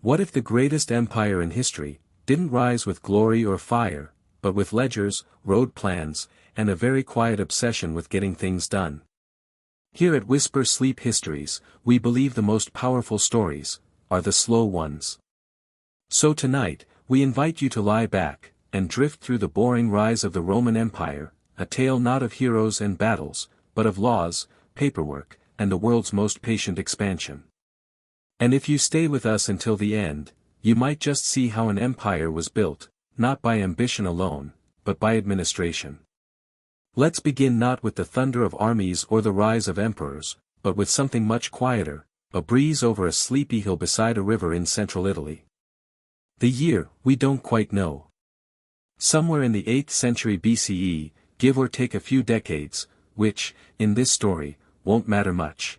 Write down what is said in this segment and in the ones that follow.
What if the greatest empire in history didn't rise with glory or fire, but with ledgers, road plans, and a very quiet obsession with getting things done? Here at Whisper Sleep Histories, we believe the most powerful stories are the slow ones. So tonight, we invite you to lie back and drift through the boring rise of the Roman Empire, a tale not of heroes and battles, but of laws, paperwork, and the world's most patient expansion. And if you stay with us until the end, you might just see how an empire was built, not by ambition alone, but by administration. Let's begin not with the thunder of armies or the rise of emperors, but with something much quieter, a breeze over a sleepy hill beside a river in central Italy. The year, we don't quite know. Somewhere in the 8th century BCE, give or take a few decades, which, in this story, won't matter much.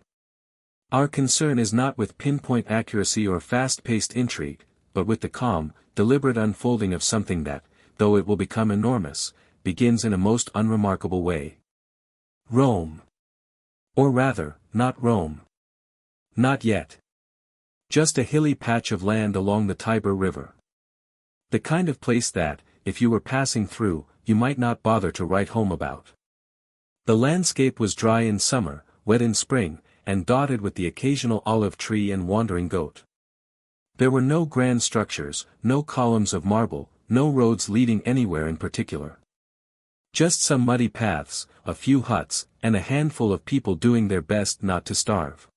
Our concern is not with pinpoint accuracy or fast-paced intrigue, but with the calm, deliberate unfolding of something that, though it will become enormous, begins in a most unremarkable way. Rome. Or rather, not Rome. Not yet. Just a hilly patch of land along the Tiber River. The kind of place that, if you were passing through, you might not bother to write home about. The landscape was dry in summer, wet in spring, and dotted with the occasional olive tree and wandering goat. There were no grand structures, no columns of marble, no roads leading anywhere in particular. Just some muddy paths, a few huts, and a handful of people doing their best not to starve.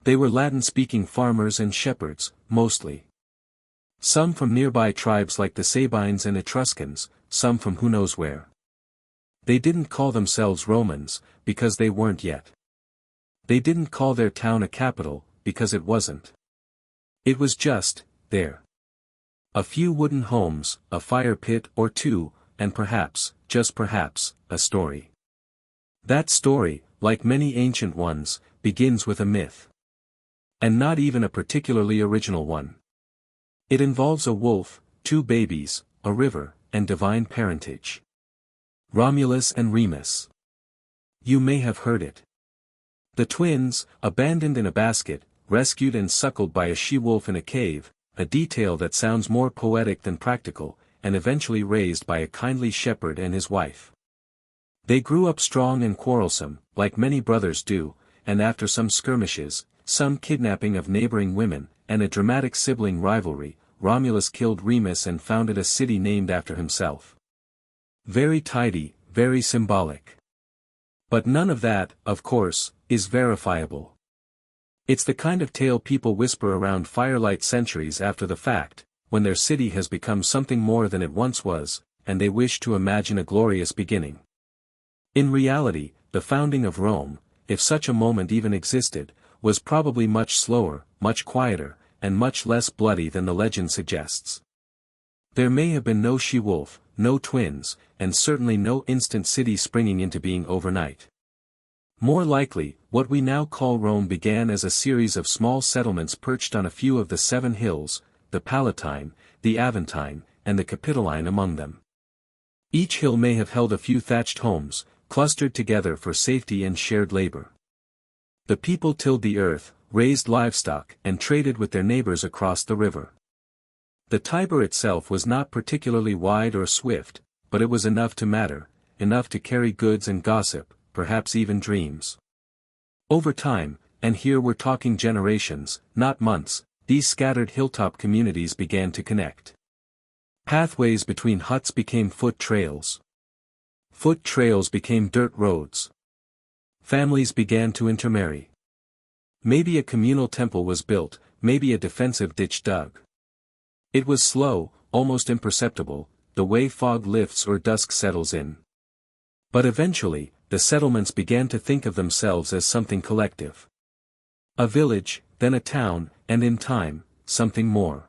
They were Latin-speaking farmers and shepherds, mostly. Some from nearby tribes like the Sabines and Etruscans, some from who knows where. They didn't call themselves Romans, because they weren't yet. They didn't call their town a capital, because it wasn't. It was just, there. A few wooden homes, a fire pit or two, and perhaps, just perhaps, a story. That story, like many ancient ones, begins with a myth. And not even a particularly original one. It involves a wolf, two babies, a river, and divine parentage. Romulus and Remus. You may have heard it. The twins, abandoned in a basket, rescued and suckled by a she-wolf in a cave, a detail that sounds more poetic than practical, and eventually raised by a kindly shepherd and his wife. They grew up strong and quarrelsome, like many brothers do, and after some skirmishes, some kidnapping of neighboring women, and a dramatic sibling rivalry, Romulus killed Remus and founded a city named after himself. Very tidy, very symbolic. But none of that, of course, is verifiable. It's the kind of tale people whisper around firelight centuries after the fact, when their city has become something more than it once was, and they wish to imagine a glorious beginning. In reality, the founding of Rome, if such a moment even existed, was probably much slower, much quieter, and much less bloody than the legend suggests. There may have been no she-wolf, no twins, and certainly no instant city springing into being overnight. More likely, what we now call Rome began as a series of small settlements perched on a few of the 7 hills, the Palatine, the Aventine, and the Capitoline among them. Each hill may have held a few thatched homes, clustered together for safety and shared labor. The people tilled the earth, raised livestock, and traded with their neighbors across the river. The Tiber itself was not particularly wide or swift, but it was enough to matter, enough to carry goods and gossip, perhaps even dreams. Over time, and here we're talking generations, not months, these scattered hilltop communities began to connect. Pathways between huts became foot trails. Foot trails became dirt roads. Families began to intermarry. Maybe a communal temple was built, maybe a defensive ditch dug. It was slow, almost imperceptible, the way fog lifts or dusk settles in. But eventually, the settlements began to think of themselves as something collective. A village, then a town, and in time, something more.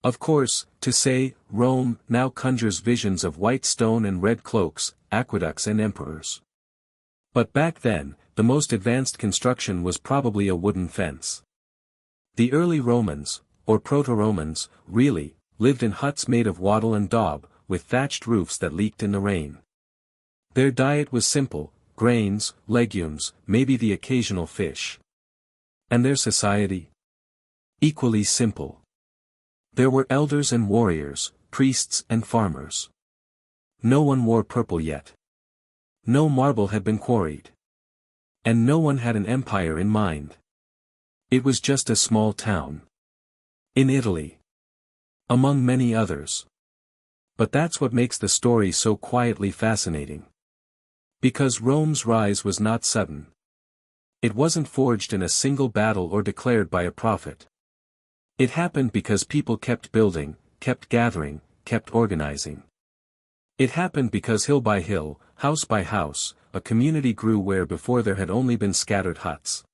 Of course, to say, Rome now conjures visions of white stone and red cloaks, aqueducts and emperors. But back then, the most advanced construction was probably a wooden fence. The early Romans, or proto-Romans, really, lived in huts made of wattle and daub, with thatched roofs that leaked in the rain. Their diet was simple, grains, legumes, maybe the occasional fish. And their society? Equally simple. There were elders and warriors, priests and farmers. No one wore purple yet. No marble had been quarried. And no one had an empire in mind. It was just a small town. In Italy. Among many others. But that's what makes the story so quietly fascinating. Because Rome's rise was not sudden. It wasn't forged in a single battle or declared by a prophet. It happened because people kept building, kept gathering, kept organizing. It happened because hill by hill, house by house, a community grew where before there had only been scattered huts.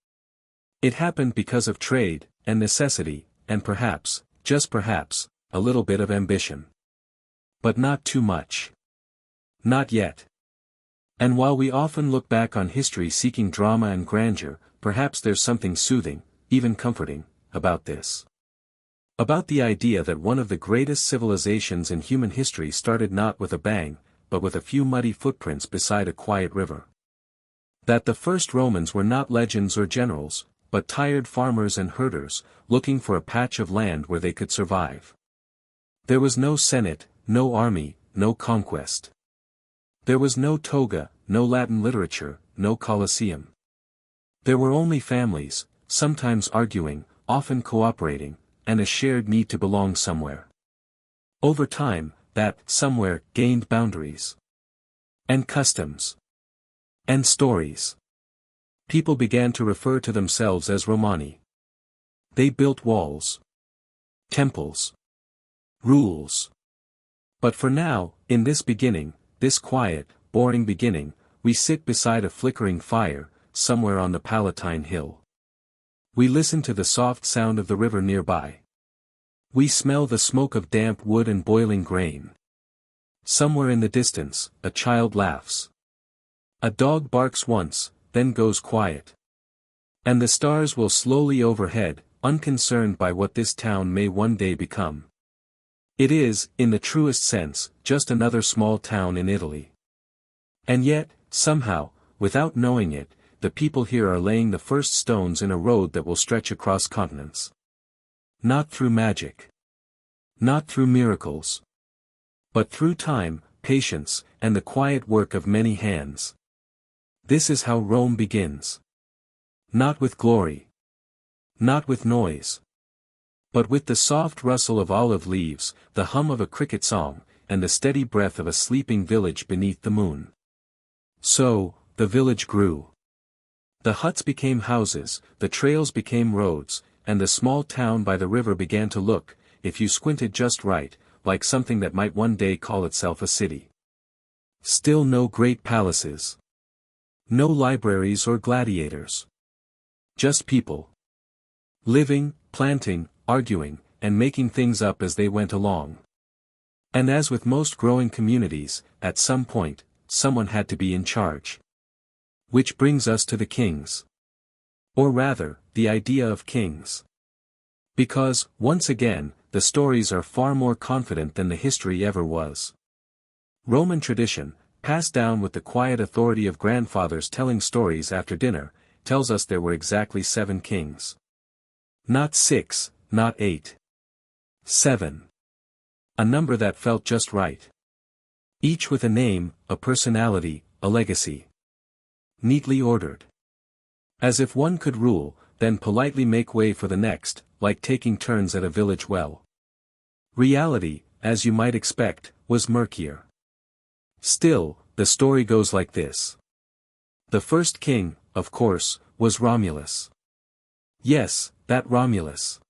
It happened because of trade, and necessity, and perhaps, just perhaps, a little bit of ambition. But not too much. Not yet. And while we often look back on history seeking drama and grandeur, perhaps there's something soothing, even comforting, about this. About the idea that one of the greatest civilizations in human history started not with a bang, but with a few muddy footprints beside a quiet river. That the first Romans were not legends or generals, but tired farmers and herders, looking for a patch of land where they could survive. There was no senate, no army, no conquest. There was no toga, no Latin literature, no Colosseum. There were only families, sometimes arguing, often cooperating, and a shared need to belong somewhere. Over time, that somewhere gained boundaries. And customs. And stories. People began to refer to themselves as Romani. They built walls. Temples. Rules. But for now, in this beginning, this quiet, boring beginning, we sit beside a flickering fire, somewhere on the Palatine Hill. We listen to the soft sound of the river nearby. We smell the smoke of damp wood and boiling grain. Somewhere in the distance, a child laughs. A dog barks once, then goes quiet. And the stars will slowly overhead, unconcerned by what this town may one day become. It is, in the truest sense, just another small town in Italy. And yet, somehow, without knowing it, the people here are laying the first stones in a road that will stretch across continents. Not through magic. Not through miracles. But through time, patience, and the quiet work of many hands. This is how Rome begins. Not with glory. Not with noise. But with the soft rustle of olive leaves, the hum of a cricket song, and the steady breath of a sleeping village beneath the moon. So, the village grew. The huts became houses, the trails became roads, and the small town by the river began to look, if you squinted just right, like something that might one day call itself a city. Still no great palaces. No libraries or gladiators. Just people. Living, planting, arguing, and making things up as they went along. And as with most growing communities, at some point, someone had to be in charge. Which brings us to the kings. Or rather, the idea of kings. Because, once again, the stories are far more confident than the history ever was. Roman tradition, passed down with the quiet authority of grandfathers telling stories after dinner, tells us there were exactly 7 kings. Not 6, not 8. 7. A number that felt just right. Each with a name, a personality, a legacy. Neatly ordered. As if one could rule, then politely make way for the next, like taking turns at a village well. Reality, as you might expect, was murkier. Still, the story goes like this. The first king, of course, was Romulus. Yes, that Romulus.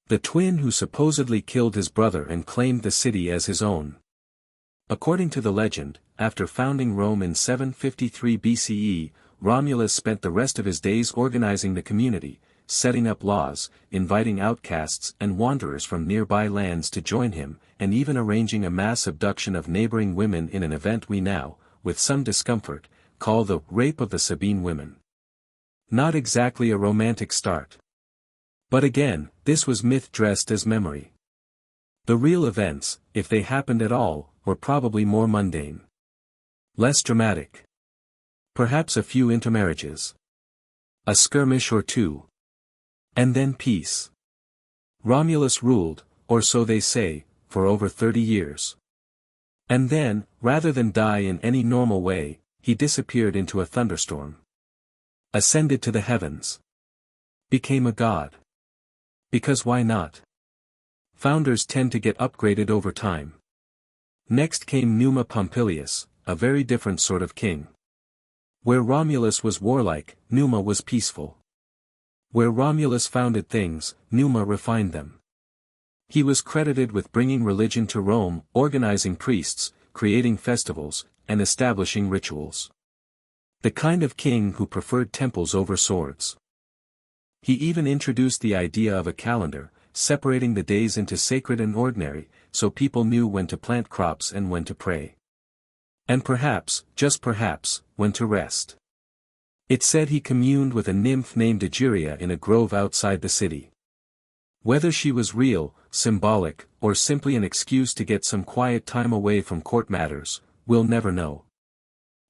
The twin who supposedly killed his brother and claimed the city as his own. According to the legend, after founding Rome in 753 BCE, Romulus spent the rest of his days organizing the community, setting up laws, inviting outcasts and wanderers from nearby lands to join him, and even arranging a mass abduction of neighboring women in an event we now, with some discomfort, call the rape of the Sabine women. Not exactly a romantic start. But again, this was myth dressed as memory. The real events, if they happened at all, were probably more mundane. Less dramatic. Perhaps a few intermarriages. A skirmish or two. And then peace. Romulus ruled, or so they say, for over 30 years. And then, rather than die in any normal way, he disappeared into a thunderstorm. Ascended to the heavens. Became a god. Because why not? Founders tend to get upgraded over time. Next came Numa Pompilius, a very different sort of king. Where Romulus was warlike, Numa was peaceful. Where Romulus founded things, Numa refined them. He was credited with bringing religion to Rome, organizing priests, creating festivals, and establishing rituals. The kind of king who preferred temples over swords. He even introduced the idea of a calendar, separating the days into sacred and ordinary, so people knew when to plant crops and when to pray. And perhaps, just perhaps, when to rest. It said he communed with a nymph named Egeria in a grove outside the city. Whether she was real, symbolic, or simply an excuse to get some quiet time away from court matters, we'll never know.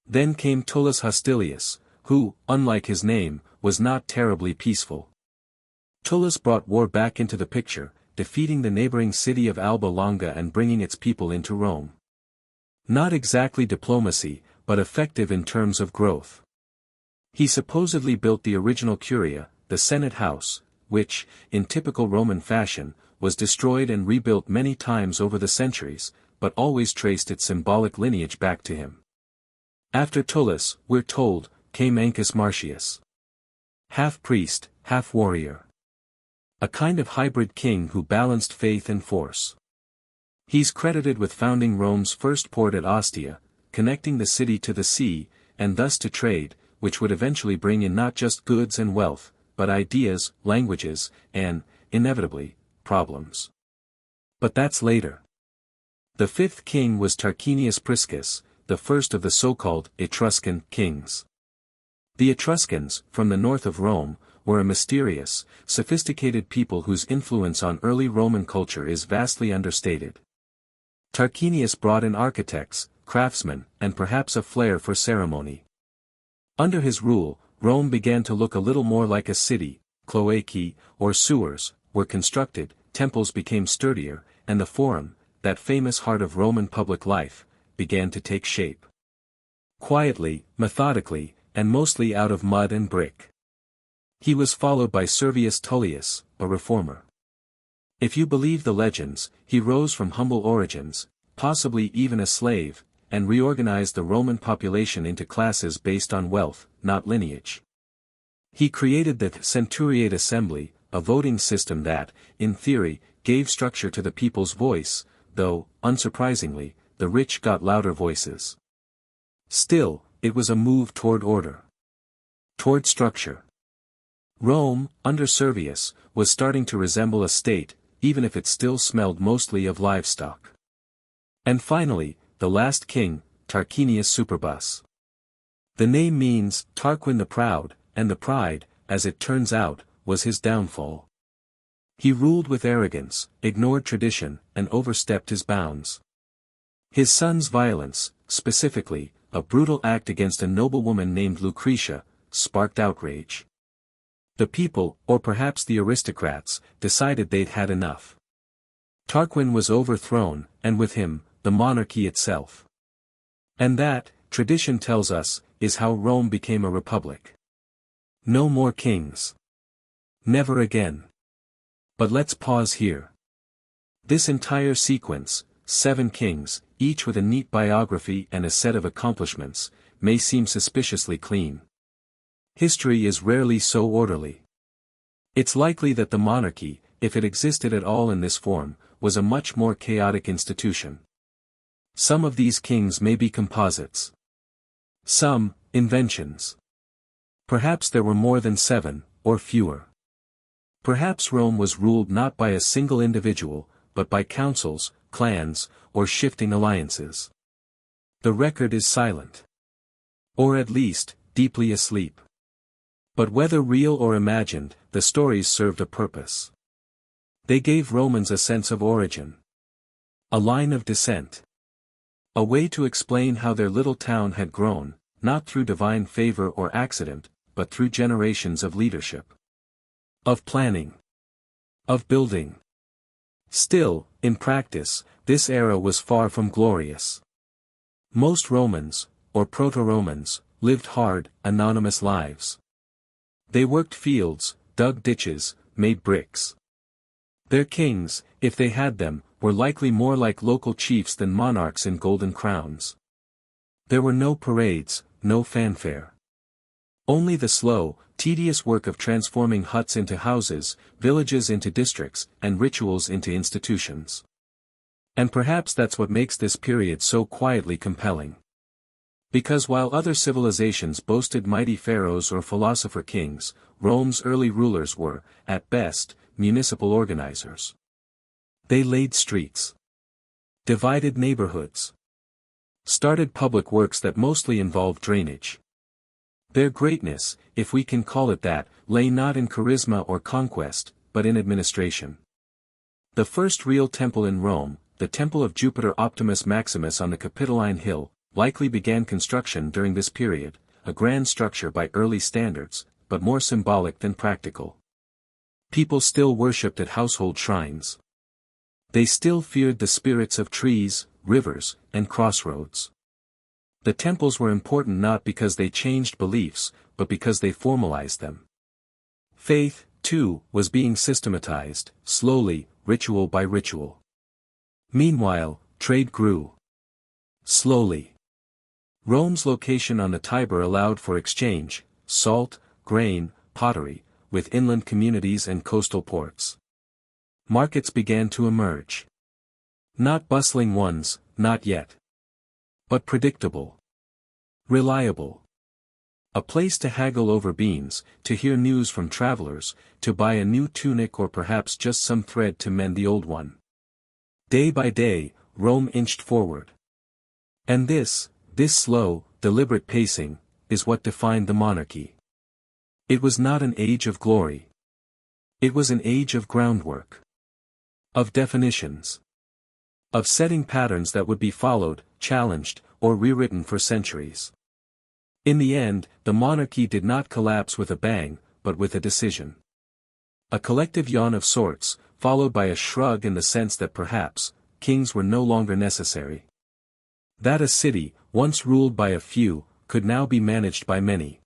Then came Tullus Hostilius, who, unlike his name, was not terribly peaceful. Tullus brought war back into the picture, defeating the neighboring city of Alba Longa and bringing its people into Rome. Not exactly diplomacy, but effective in terms of growth. He supposedly built the original Curia, the Senate House, which, in typical Roman fashion, was destroyed and rebuilt many times over the centuries, but always traced its symbolic lineage back to him. After Tullus, we're told, came Ancus Marcius. Half priest, half warrior. A kind of hybrid king who balanced faith and force. He's credited with founding Rome's first port at Ostia, connecting the city to the sea, and thus to trade, which would eventually bring in not just goods and wealth, but ideas, languages, and, inevitably, problems. But that's later. The fifth king was Tarquinius Priscus, the first of the so-called Etruscan kings. The Etruscans, from the north of Rome, were a mysterious, sophisticated people whose influence on early Roman culture is vastly understated. Tarquinius brought in architects, craftsmen, and perhaps a flair for ceremony. Under his rule, Rome began to look a little more like a city. Cloacae, or sewers, were constructed, temples became sturdier, and the Forum, that famous heart of Roman public life, began to take shape. Quietly, methodically, and mostly out of mud and brick. He was followed by Servius Tullius, a reformer. If you believe the legends, he rose from humble origins, possibly even a slave, and reorganized the Roman population into classes based on wealth, not lineage. He created the Centuriate Assembly, a voting system that, in theory, gave structure to the people's voice, though, unsurprisingly, the rich got louder voices. Still, it was a move toward order. Toward structure. Rome, under Servius, was starting to resemble a state, even if it still smelled mostly of livestock. And finally, the last king, Tarquinius Superbus. The name means, Tarquin the Proud, and the pride, as it turns out, was his downfall. He ruled with arrogance, ignored tradition, and overstepped his bounds. His son's violence, specifically, a brutal act against a noblewoman named Lucretia, sparked outrage. The people, or perhaps the aristocrats, decided they'd had enough. Tarquin was overthrown, and with him, the monarchy itself. And that, tradition tells us, is how Rome became a republic. No more kings. Never again. But let's pause here. This entire sequence, 7 kings, each with a neat biography and a set of accomplishments, may seem suspiciously clean. History is rarely so orderly. It's likely that the monarchy, if it existed at all in this form, was a much more chaotic institution. Some of these kings may be composites. Some, inventions. Perhaps there were more than 7, or fewer. Perhaps Rome was ruled not by a single individual, but by councils, clans, or shifting alliances. The record is silent. Or at least, deeply asleep. But whether real or imagined, the stories served a purpose. They gave Romans a sense of origin. A line of descent. A way to explain how their little town had grown, not through divine favor or accident, but through generations of leadership. Of planning. Of building. Still, in practice, this era was far from glorious. Most Romans, or proto-Romans, lived hard, anonymous lives. They worked fields, dug ditches, made bricks. Their kings, if they had them, were likely more like local chiefs than monarchs in golden crowns. There were no parades, no fanfare. Only the slow, tedious work of transforming huts into houses, villages into districts, and rituals into institutions. And perhaps that's what makes this period so quietly compelling. Because while other civilizations boasted mighty pharaohs or philosopher kings, Rome's early rulers were, at best, municipal organizers. They laid streets, divided neighborhoods, started public works that mostly involved drainage. Their greatness, if we can call it that, lay not in charisma or conquest, but in administration. The first real temple in Rome, the Temple of Jupiter Optimus Maximus on the Capitoline Hill, likely began construction during this period, a grand structure by early standards, but more symbolic than practical. People still worshipped at household shrines. They still feared the spirits of trees, rivers, and crossroads. The temples were important not because they changed beliefs, but because they formalized them. Faith, too, was being systematized, slowly, ritual by ritual. Meanwhile, trade grew. Slowly. Rome's location on the Tiber allowed for exchange, salt, grain, pottery, with inland communities and coastal ports. Markets began to emerge. Not bustling ones, not yet. But predictable. Reliable. A place to haggle over beans, to hear news from travelers, to buy a new tunic or perhaps just some thread to mend the old one. Day by day, Rome inched forward. And this slow, deliberate pacing, is what defined the monarchy. It was not an age of glory. It was an age of groundwork. Of definitions. Of setting patterns that would be followed, challenged, or rewritten for centuries. In the end, the monarchy did not collapse with a bang, but with a decision. A collective yawn of sorts, followed by a shrug in the sense that perhaps, kings were no longer necessary. That a city, once ruled by a few, could now be managed by many.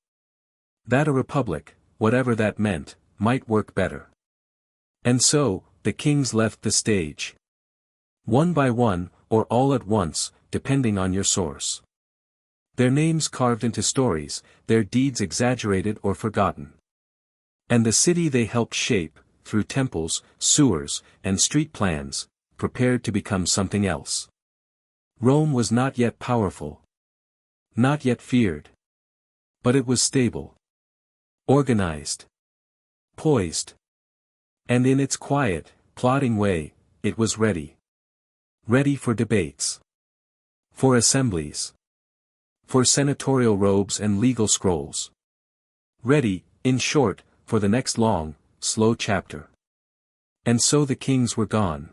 That a republic, whatever that meant, might work better. And so, the kings left the stage. One by one, or all at once, depending on your source. Their names carved into stories, their deeds exaggerated or forgotten. And the city they helped shape, through temples, sewers, and street plans, prepared to become something else. Rome was not yet powerful. Not yet feared. But it was stable. Organized. Poised. And in its quiet, plodding way, it was ready. Ready for debates. For assemblies. For senatorial robes and legal scrolls. Ready, in short, for the next long, slow chapter. And so the kings were gone.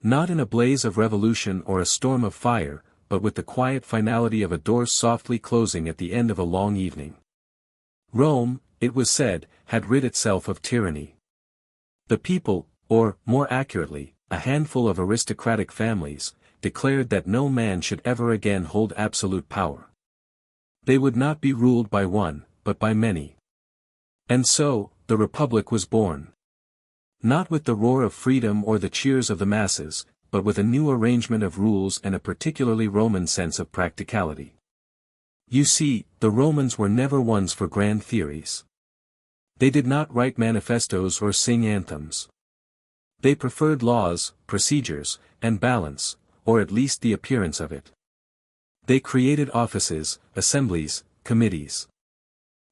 Not in a blaze of revolution or a storm of fire, but with the quiet finality of a door softly closing at the end of a long evening. Rome, it was said, had rid itself of tyranny. The people, or, more accurately, a handful of aristocratic families, declared that no man should ever again hold absolute power. They would not be ruled by one, but by many. And so, the Republic was born. Not with the roar of freedom or the cheers of the masses, but with a new arrangement of rules and a particularly Roman sense of practicality. You see, the Romans were never ones for grand theories. They did not write manifestos or sing anthems. They preferred laws, procedures, and balance, or at least the appearance of it. They created offices, assemblies, committees.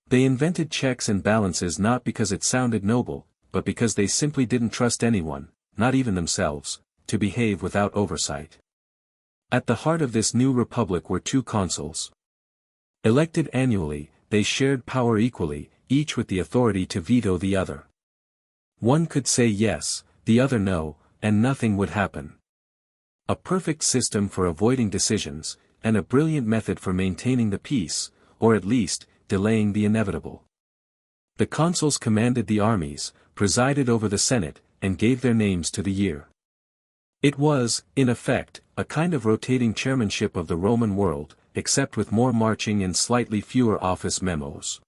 They invented checks and balances not because it sounded noble, but because they simply didn't trust anyone, not even themselves, to behave without oversight. At the heart of this new republic were two consuls. Elected annually, they shared power equally, each with the authority to veto the other. One could say yes, the other no, and nothing would happen. A perfect system for avoiding decisions, and a brilliant method for maintaining the peace, or at least, delaying the inevitable. The consuls commanded the armies, presided over the Senate, and gave their names to the year. It was, in effect, a kind of rotating chairmanship of the Roman world, except with more marching and slightly fewer office memos.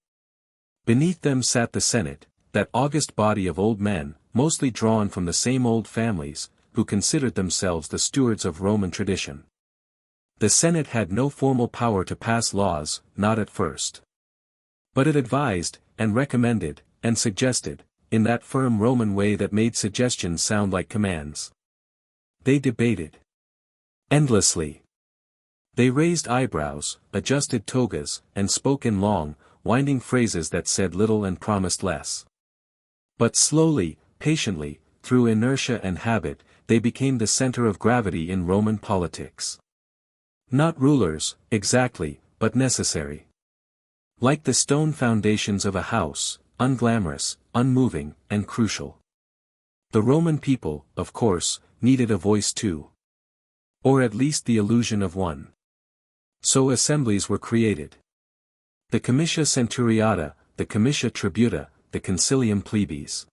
Beneath them sat the Senate, that august body of old men, mostly drawn from the same old families, who considered themselves the stewards of Roman tradition. The Senate had no formal power to pass laws, not at first. But it advised, and recommended, and suggested, in that firm Roman way that made suggestions sound like commands. They debated endlessly. They raised eyebrows, adjusted togas, and spoke in long, winding phrases that said little and promised less. But slowly, patiently, through inertia and habit, they became the center of gravity in Roman politics. Not rulers, exactly, but necessary. Like the stone foundations of a house, unglamorous, unmoving, and crucial. The Roman people, of course, needed a voice too. Or at least the illusion of one. So assemblies were created. The Comitia Centuriata, the Comitia Tributa, the Concilium Plebis.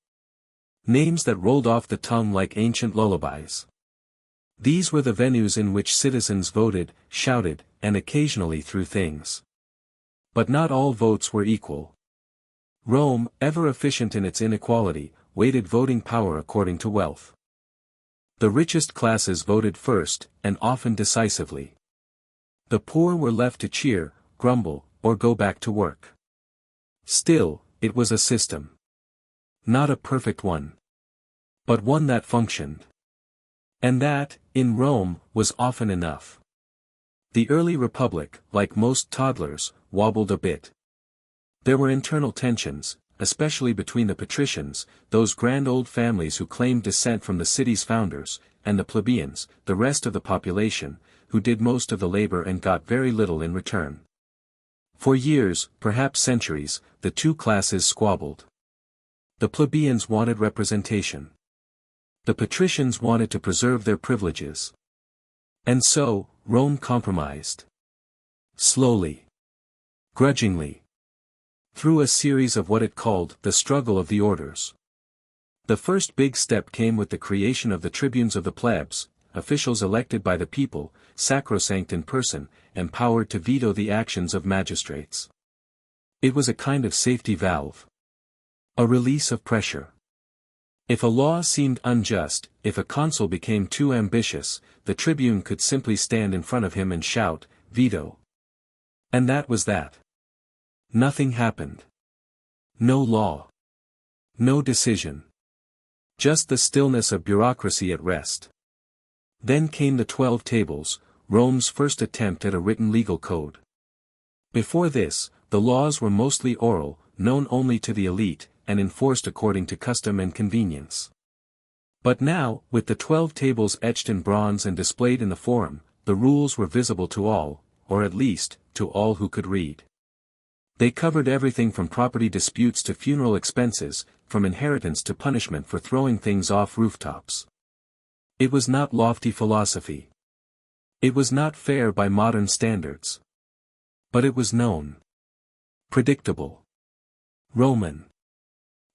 Names that rolled off the tongue like ancient lullabies. These were the venues in which citizens voted, shouted, and occasionally threw things. But not all votes were equal. Rome, ever efficient in its inequality, weighted voting power according to wealth. The richest classes voted first, and often decisively. The poor were left to cheer, grumble, or go back to work. Still, it was a system. Not a perfect one. But one that functioned. And that, in Rome, was often enough. The early republic, like most toddlers, wobbled a bit. There were internal tensions, especially between the patricians, those grand old families who claimed descent from the city's founders, and the plebeians, the rest of the population, who did most of the labor and got very little in return. For years, perhaps centuries, the two classes squabbled. The plebeians wanted representation. The patricians wanted to preserve their privileges. And so, Rome compromised. Slowly. Grudgingly. Through a series of what it called the struggle of the orders. The first big step came with the creation of the tribunes of the plebs, officials elected by the people, sacrosanct in person, empowered to veto the actions of magistrates. It was a kind of safety valve. A release of pressure. If a law seemed unjust, if a consul became too ambitious, the tribune could simply stand in front of him and shout, "Veto." And that was that. Nothing happened. No law. No decision. Just the stillness of bureaucracy at rest. Then came the 12 Tables, Rome's first attempt at a written legal code. Before this, the laws were mostly oral, known only to the elite, and enforced according to custom and convenience. But now, with the 12 Tables etched in bronze and displayed in the Forum, the rules were visible to all, or at least, to all who could read. They covered everything from property disputes to funeral expenses, from inheritance to punishment for throwing things off rooftops. It was not lofty philosophy. It was not fair by modern standards. But it was known. Predictable. Roman.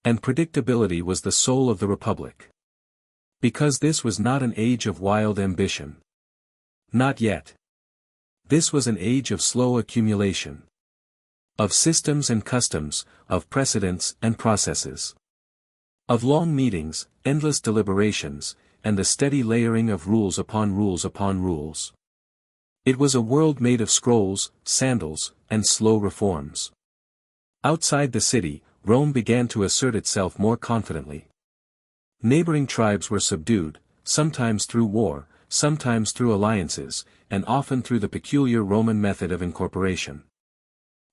And predictability was the soul of the Republic. Because this was not an age of wild ambition. Not yet. This was an age of slow accumulation. Of systems and customs, of precedents and processes. Of long meetings, endless deliberations, and the steady layering of rules upon rules upon rules. It was a world made of scrolls, sandals, and slow reforms. Outside the city, Rome began to assert itself more confidently. Neighboring tribes were subdued, sometimes through war, sometimes through alliances, and often through the peculiar Roman method of incorporation.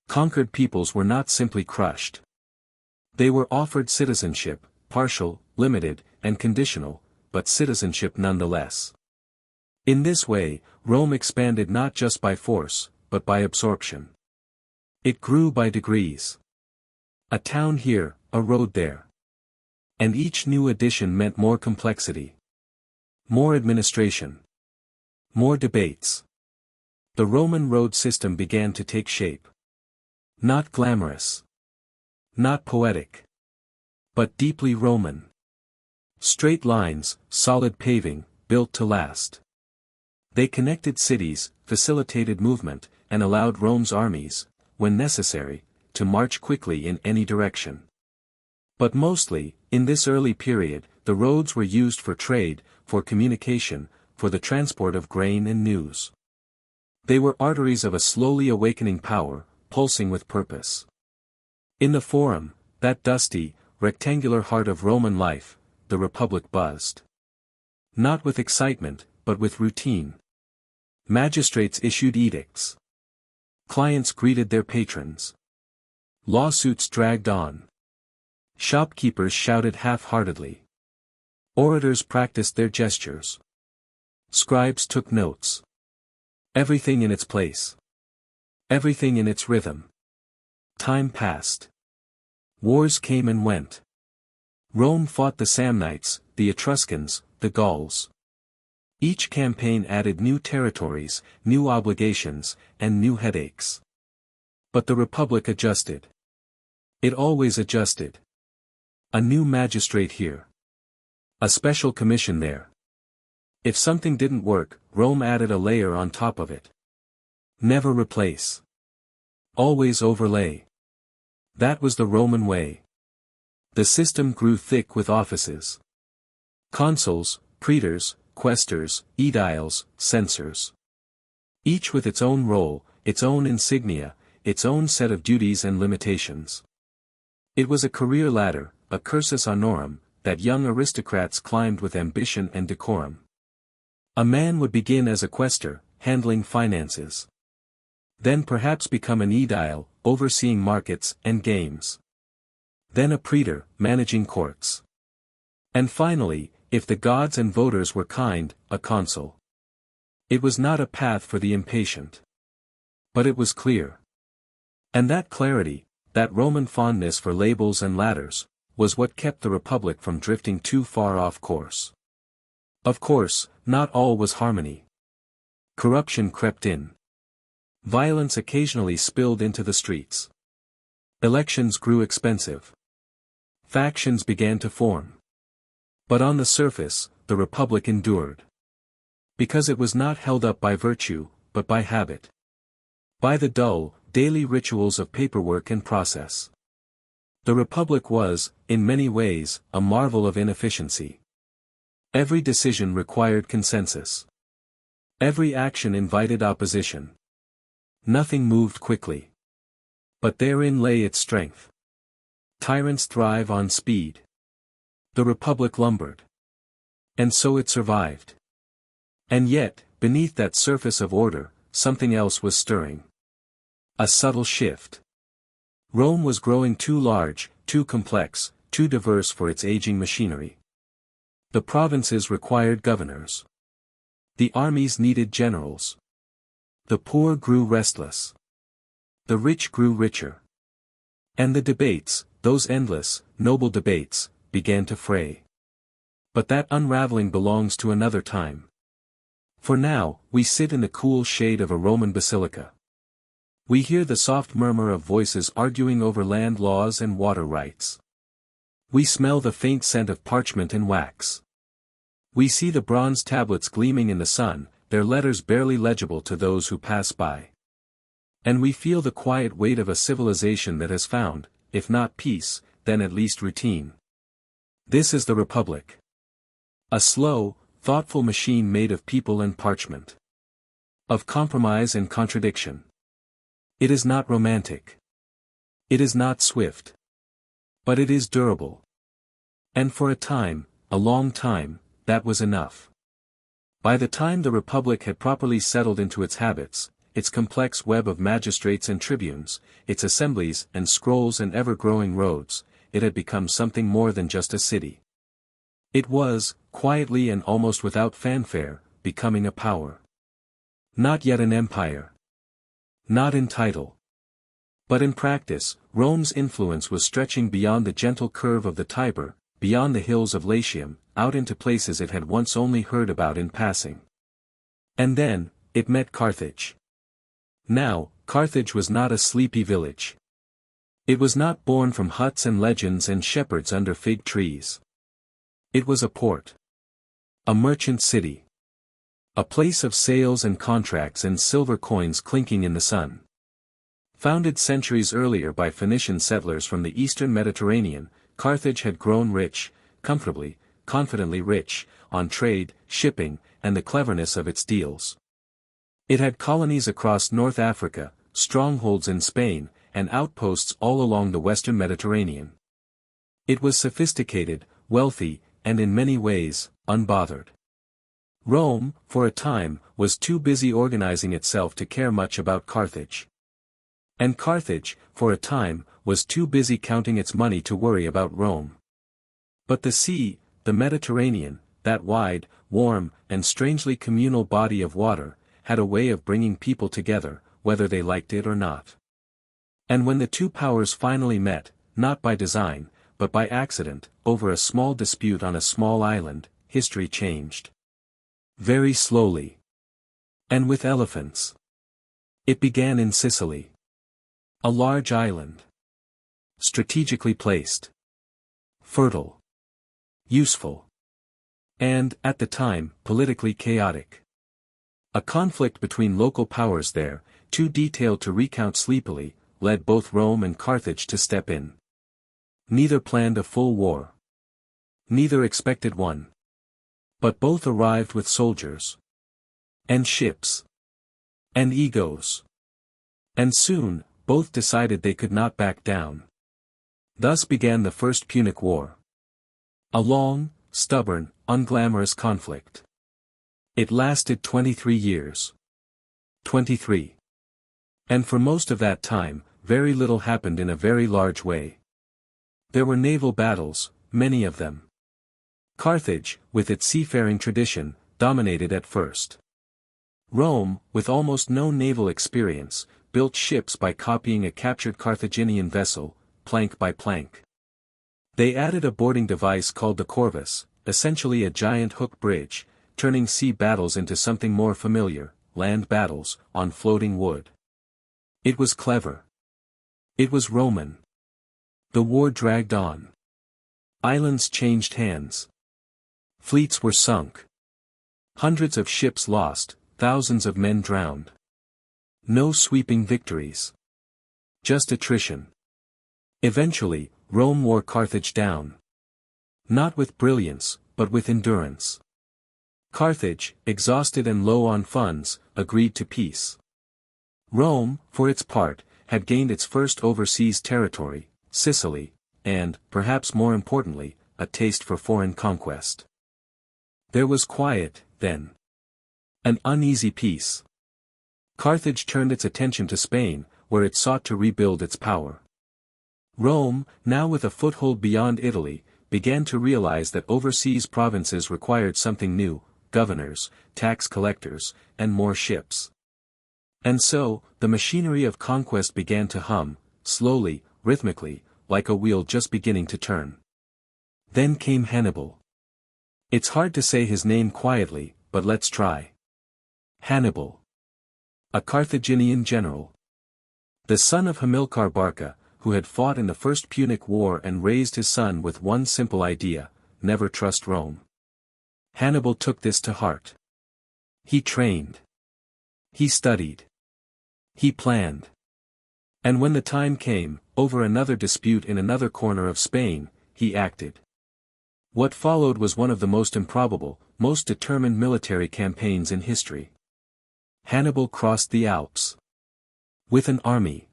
Conquered peoples were not simply crushed. They were offered citizenship, partial, limited, and conditional, but citizenship nonetheless. In this way, Rome expanded not just by force, but by absorption. It grew by degrees. A town here, a road there. And each new addition meant more complexity. More administration. More debates. The Roman road system began to take shape. Not glamorous. Not poetic. But deeply Roman. Straight lines, solid paving, built to last. They connected cities, facilitated movement, and allowed Rome's armies, when necessary, to march quickly in any direction. But mostly, in this early period, the roads were used for trade, for communication, for the transport of grain and news. They were arteries of a slowly awakening power, pulsing with purpose. In the Forum, that dusty, rectangular heart of Roman life, the Republic buzzed. Not with excitement, but with routine. Magistrates issued edicts. Clients greeted their patrons. Lawsuits dragged on. Shopkeepers shouted half-heartedly. Orators practiced their gestures. Scribes took notes. Everything in its place. Everything in its rhythm. Time passed. Wars came and went. Rome fought the Samnites, the Etruscans, the Gauls. Each campaign added new territories, new obligations, and new headaches. But the Republic adjusted. It always adjusted. A new magistrate here. A special commission there. If something didn't work, Rome added a layer on top of it. Never replace. Always overlay. That was the Roman way. The system grew thick with offices. Consuls, praetors, quaestors, aediles, censors. Each with its own role, its own insignia, its own set of duties and limitations. It was a career ladder, a cursus honorum, that young aristocrats climbed with ambition and decorum. A man would begin as a quaestor, handling finances. Then perhaps become an aedile, overseeing markets and games. Then a praetor, managing courts. And finally, if the gods and voters were kind, a consul. It was not a path for the impatient. But it was clear. And that clarity, that Roman fondness for labels and ladders, was what kept the Republic from drifting too far off course. Of course, not all was harmony. Corruption crept in. Violence occasionally spilled into the streets. Elections grew expensive. Factions began to form. But on the surface, the Republic endured. Because it was not held up by virtue, but by habit. By the dull, daily rituals of paperwork and process. The Republic was, in many ways, a marvel of inefficiency. Every decision required consensus. Every action invited opposition. Nothing moved quickly. But therein lay its strength. Tyrants thrive on speed. The Republic lumbered. And so it survived. And yet, beneath that surface of order, something else was stirring. A subtle shift. Rome was growing too large, too complex, too diverse for its aging machinery. The provinces required governors. The armies needed generals. The poor grew restless. The rich grew richer. And the debates, those endless, noble debates, began to fray. But that unraveling belongs to another time. For now, we sit in the cool shade of a Roman basilica. We hear the soft murmur of voices arguing over land laws and water rights. We smell the faint scent of parchment and wax. We see the bronze tablets gleaming in the sun, their letters barely legible to those who pass by. And we feel the quiet weight of a civilization that has found, if not peace, then at least routine. This is the Republic. A slow, thoughtful machine made of people and parchment. Of compromise and contradiction. It is not romantic. It is not swift. But it is durable. And for a time, a long time, that was enough. By the time the Republic had properly settled into its habits, its complex web of magistrates and tribunes, its assemblies and scrolls and ever-growing roads, it had become something more than just a city. It was, quietly and almost without fanfare, becoming a power. Not yet an empire. Not in title. But in practice, Rome's influence was stretching beyond the gentle curve of the Tiber, beyond the hills of Latium, out into places it had once only heard about in passing. And then, it met Carthage. Now, Carthage was not a sleepy village. It was not born from huts and legends and shepherds under fig trees. It was a port. A merchant city. A place of sales and contracts and silver coins clinking in the sun. Founded centuries earlier by Phoenician settlers from the eastern Mediterranean, Carthage had grown rich, comfortably, confidently rich, on trade, shipping, and the cleverness of its deals. It had colonies across North Africa, strongholds in Spain, and outposts all along the western Mediterranean. It was sophisticated, wealthy, and in many ways, unbothered. Rome, for a time, was too busy organizing itself to care much about Carthage. And Carthage, for a time, was too busy counting its money to worry about Rome. But the sea, the Mediterranean, that wide, warm, and strangely communal body of water, had a way of bringing people together, whether they liked it or not. And when the two powers finally met, not by design, but by accident, over a small dispute on a small island, history changed. Very slowly. And with elephants. It began in Sicily. A large island. Strategically placed. Fertile. Useful. And, at the time, politically chaotic. A conflict between local powers there, too detailed to recount sleepily, led both Rome and Carthage to step in. Neither planned a full war. Neither expected one. But both arrived with soldiers. And ships. And egos. And soon, both decided they could not back down. Thus began the First Punic War. A long, stubborn, unglamorous conflict. It lasted 23 years. 23. And for most of that time, very little happened in a very large way. There were naval battles, many of them. Carthage, with its seafaring tradition, dominated at first. Rome, with almost no naval experience, built ships by copying a captured Carthaginian vessel, plank by plank. They added a boarding device called the corvus, essentially a giant hook bridge, turning sea battles into something more familiar, land battles, on floating wood. It was clever. It was Roman. The war dragged on. Islands changed hands. Fleets were sunk. Hundreds of ships lost, thousands of men drowned. No sweeping victories. Just attrition. Eventually, Rome wore Carthage down. Not with brilliance, but with endurance. Carthage, exhausted and low on funds, agreed to peace. Rome, for its part, had gained its first overseas territory, Sicily, and, perhaps more importantly, a taste for foreign conquest. There was quiet, then. An uneasy peace. Carthage turned its attention to Spain, where it sought to rebuild its power. Rome, now with a foothold beyond Italy, began to realize that overseas provinces required something new, governors, tax collectors, and more ships. And so, the machinery of conquest began to hum, slowly, rhythmically, like a wheel just beginning to turn. Then came Hannibal. It's hard to say his name quietly, but let's try. Hannibal. A Carthaginian general. The son of Hamilcar Barca, who had fought in the First Punic War and raised his son with one simple idea: never trust Rome. Hannibal took this to heart. He trained. He studied. He planned. And when the time came, over another dispute in another corner of Spain, he acted. What followed was one of the most improbable, most determined military campaigns in history. Hannibal crossed the Alps. With an army.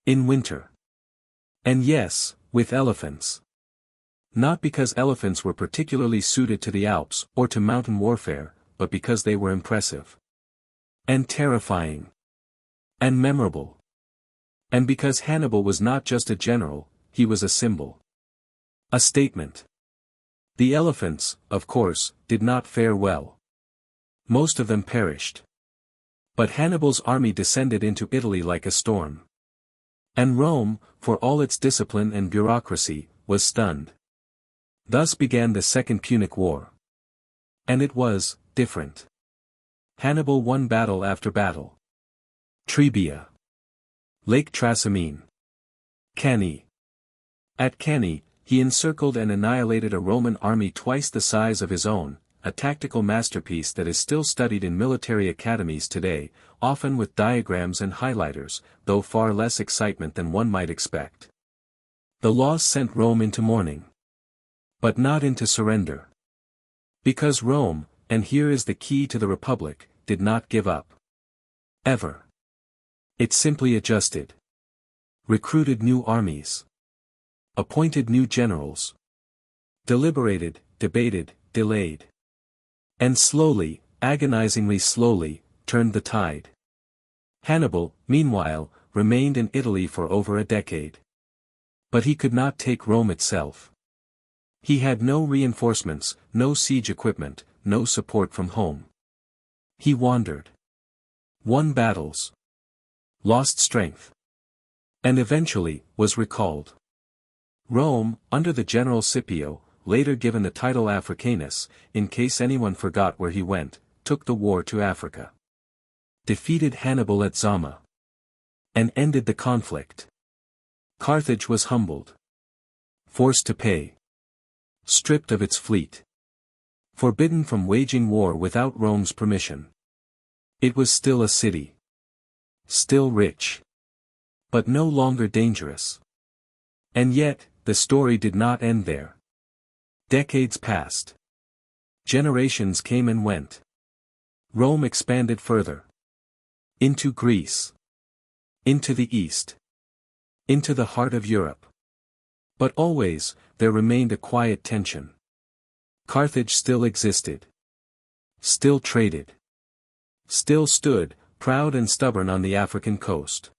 In winter. And yes, with elephants. Not because elephants were particularly suited to the Alps or to mountain warfare, but because they were impressive. And terrifying. And memorable. And because Hannibal was not just a general, he was a symbol. A statement. The elephants, of course, did not fare well. Most of them perished. But Hannibal's army descended into Italy like a storm. And Rome, for all its discipline and bureaucracy, was stunned. Thus began the Second Punic War. And it was different. Hannibal won battle after battle. Trebia. Lake Trasimene. Cannae. At Cannae, he encircled and annihilated a Roman army twice the size of his own, a tactical masterpiece that is still studied in military academies today, often with diagrams and highlighters, though far less excitement than one might expect. The loss sent Rome into mourning. But not into surrender. Because Rome, and here is the key to the Republic, did not give up. Ever. It simply adjusted. Recruited new armies. Appointed new generals. Deliberated, debated, delayed. And slowly, agonizingly slowly, turned the tide. Hannibal, meanwhile, remained in Italy for over a decade. But he could not take Rome itself. He had no reinforcements, no siege equipment, no support from home. He wandered. Won battles. Lost strength. And eventually, was recalled. Rome, under the general Scipio, later given the title Africanus, in case anyone forgot where he went, took the war to Africa. Defeated Hannibal at Zama. And ended the conflict. Carthage was humbled. Forced to pay. Stripped of its fleet. Forbidden from waging war without Rome's permission. It was still a city. Still rich. But no longer dangerous. And yet, the story did not end there. Decades passed. Generations came and went. Rome expanded further. Into Greece. Into the East. Into the heart of Europe. But always, there remained a quiet tension. Carthage still existed. Still traded. Still stood, proud and stubborn on the African coast.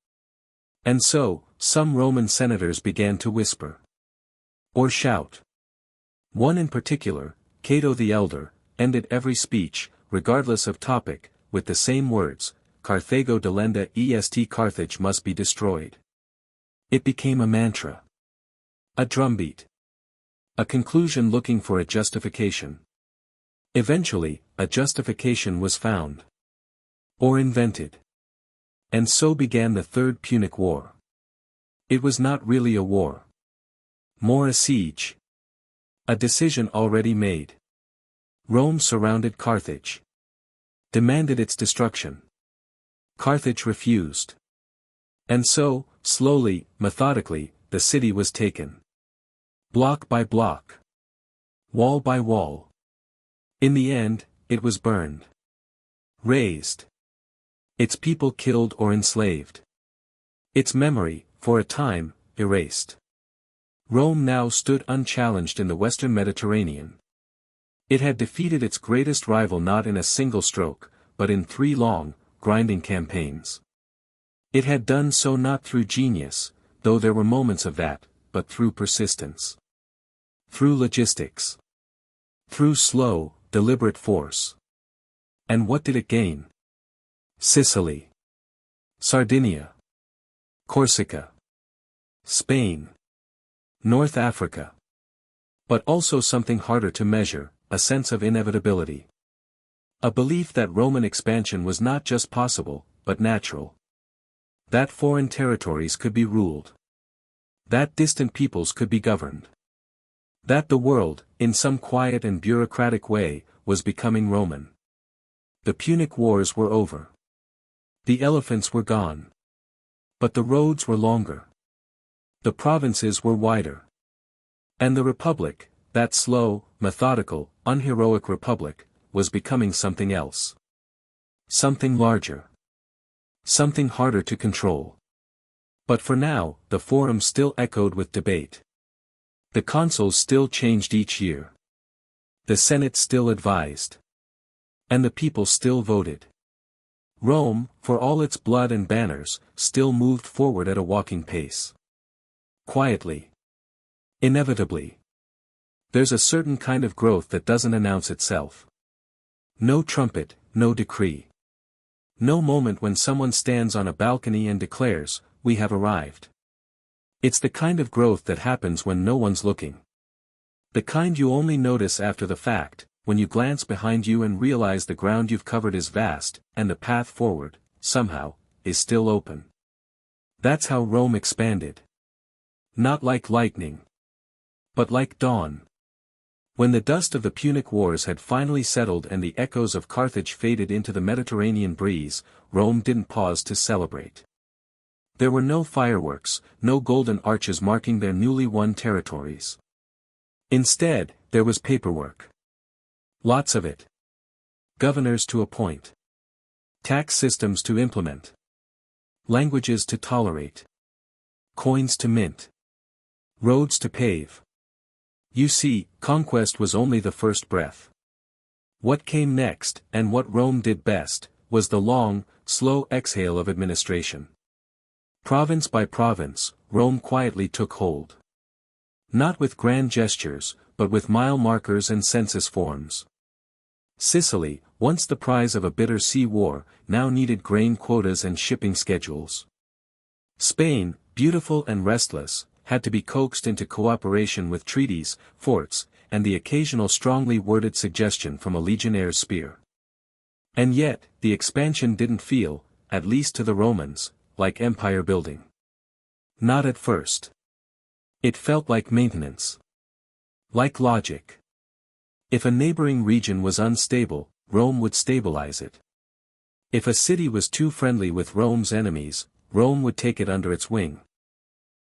And so, some Roman senators began to whisper. Or shout. One in particular, Cato the Elder, ended every speech, regardless of topic, with the same words, Carthago delenda est Carthage must be destroyed. It became a mantra. A drumbeat. A conclusion looking for a justification. Eventually, a justification was found. Or invented. And so began the Third Punic War. It was not really a war. More a siege. A decision already made. Rome surrounded Carthage. Demanded its destruction. Carthage refused. And so, slowly, methodically, the city was taken. Block by block. Wall by wall. In the end, it was burned. Razed. Its people killed or enslaved. Its memory, for a time, erased. Rome now stood unchallenged in the western Mediterranean. It had defeated its greatest rival not in a single stroke, but in 3 long, grinding campaigns. It had done so not through genius, though there were moments of that, but through persistence. Through logistics. Through slow, deliberate force. And what did it gain? Sicily. Sardinia. Corsica. Spain. North Africa. But also something harder to measure, a sense of inevitability. A belief that Roman expansion was not just possible, but natural. That foreign territories could be ruled. That distant peoples could be governed. That the world, in some quiet and bureaucratic way, was becoming Roman. The Punic Wars were over. The elephants were gone. But the roads were longer. The provinces were wider. And the Republic, that slow, methodical, unheroic Republic, was becoming something else. Something larger. Something harder to control. But for now, the forum still echoed with debate. The consuls still changed each year. The Senate still advised. And the people still voted. Rome, for all its blood and banners, still moved forward at a walking pace. Quietly. Inevitably. There's a certain kind of growth that doesn't announce itself. No trumpet, no decree. No moment when someone stands on a balcony and declares, "We have arrived." It's the kind of growth that happens when no one's looking. The kind you only notice after the fact, when you glance behind you and realize the ground you've covered is vast, and the path forward, somehow, is still open. That's how Rome expanded. Not like lightning. But like dawn. When the dust of the Punic Wars had finally settled and the echoes of Carthage faded into the Mediterranean breeze, Rome didn't pause to celebrate. There were no fireworks, no golden arches marking their newly won territories. Instead, there was paperwork. Lots of it. Governors to appoint. Tax systems to implement. Languages to tolerate. Coins to mint. Roads to pave. You see, conquest was only the first breath. What came next, and what Rome did best, was the long, slow exhale of administration. Province by province, Rome quietly took hold. Not with grand gestures, but with mile markers and census forms. Sicily, once the prize of a bitter sea war, now needed grain quotas and shipping schedules. Spain, beautiful and restless, had to be coaxed into cooperation with treaties, forts, and the occasional strongly worded suggestion from a legionnaire's spear. And yet, the expansion didn't feel, at least to the Romans, like empire building. Not at first. It felt like maintenance. Like logic. If a neighboring region was unstable, Rome would stabilize it. If a city was too friendly with Rome's enemies, Rome would take it under its wing.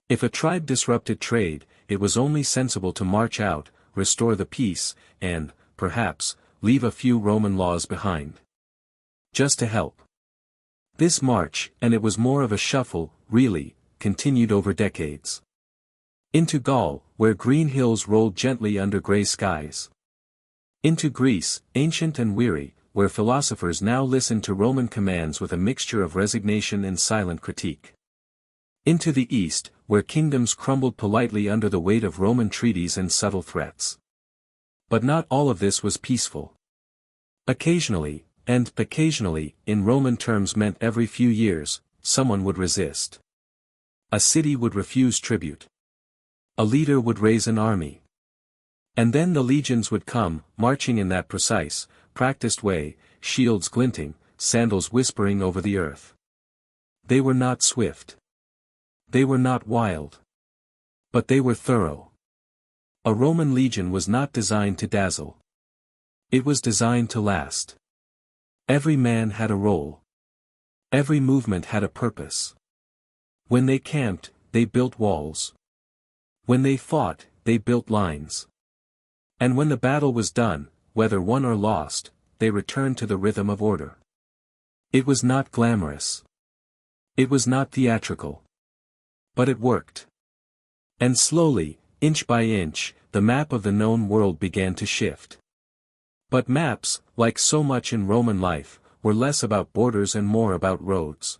If a tribe disrupted trade, it was only sensible to march out, restore the peace, and, perhaps, leave a few Roman laws behind. Just to help. This march, and it was more of a shuffle, really, continued over decades. Into Gaul, where green hills rolled gently under grey skies. Into Greece, ancient and weary, where philosophers now listened to Roman commands with a mixture of resignation and silent critique. Into the East, where kingdoms crumbled politely under the weight of Roman treaties and subtle threats. But not all of this was peaceful. Occasionally, and occasionally, in Roman terms meant every few years, someone would resist. A city would refuse tribute. A leader would raise an army. And then the legions would come, marching in that precise, practiced way, shields glinting, sandals whispering over the earth. They were not swift. They were not wild. But they were thorough. A Roman legion was not designed to dazzle. It was designed to last. Every man had a role. Every movement had a purpose. When they camped, they built walls. When they fought, they built lines. And when the battle was done, whether won or lost, they returned to the rhythm of order. It was not glamorous. It was not theatrical. But it worked. And slowly, inch by inch, the map of the known world began to shift. But maps, like so much in Roman life, were less about borders and more about roads.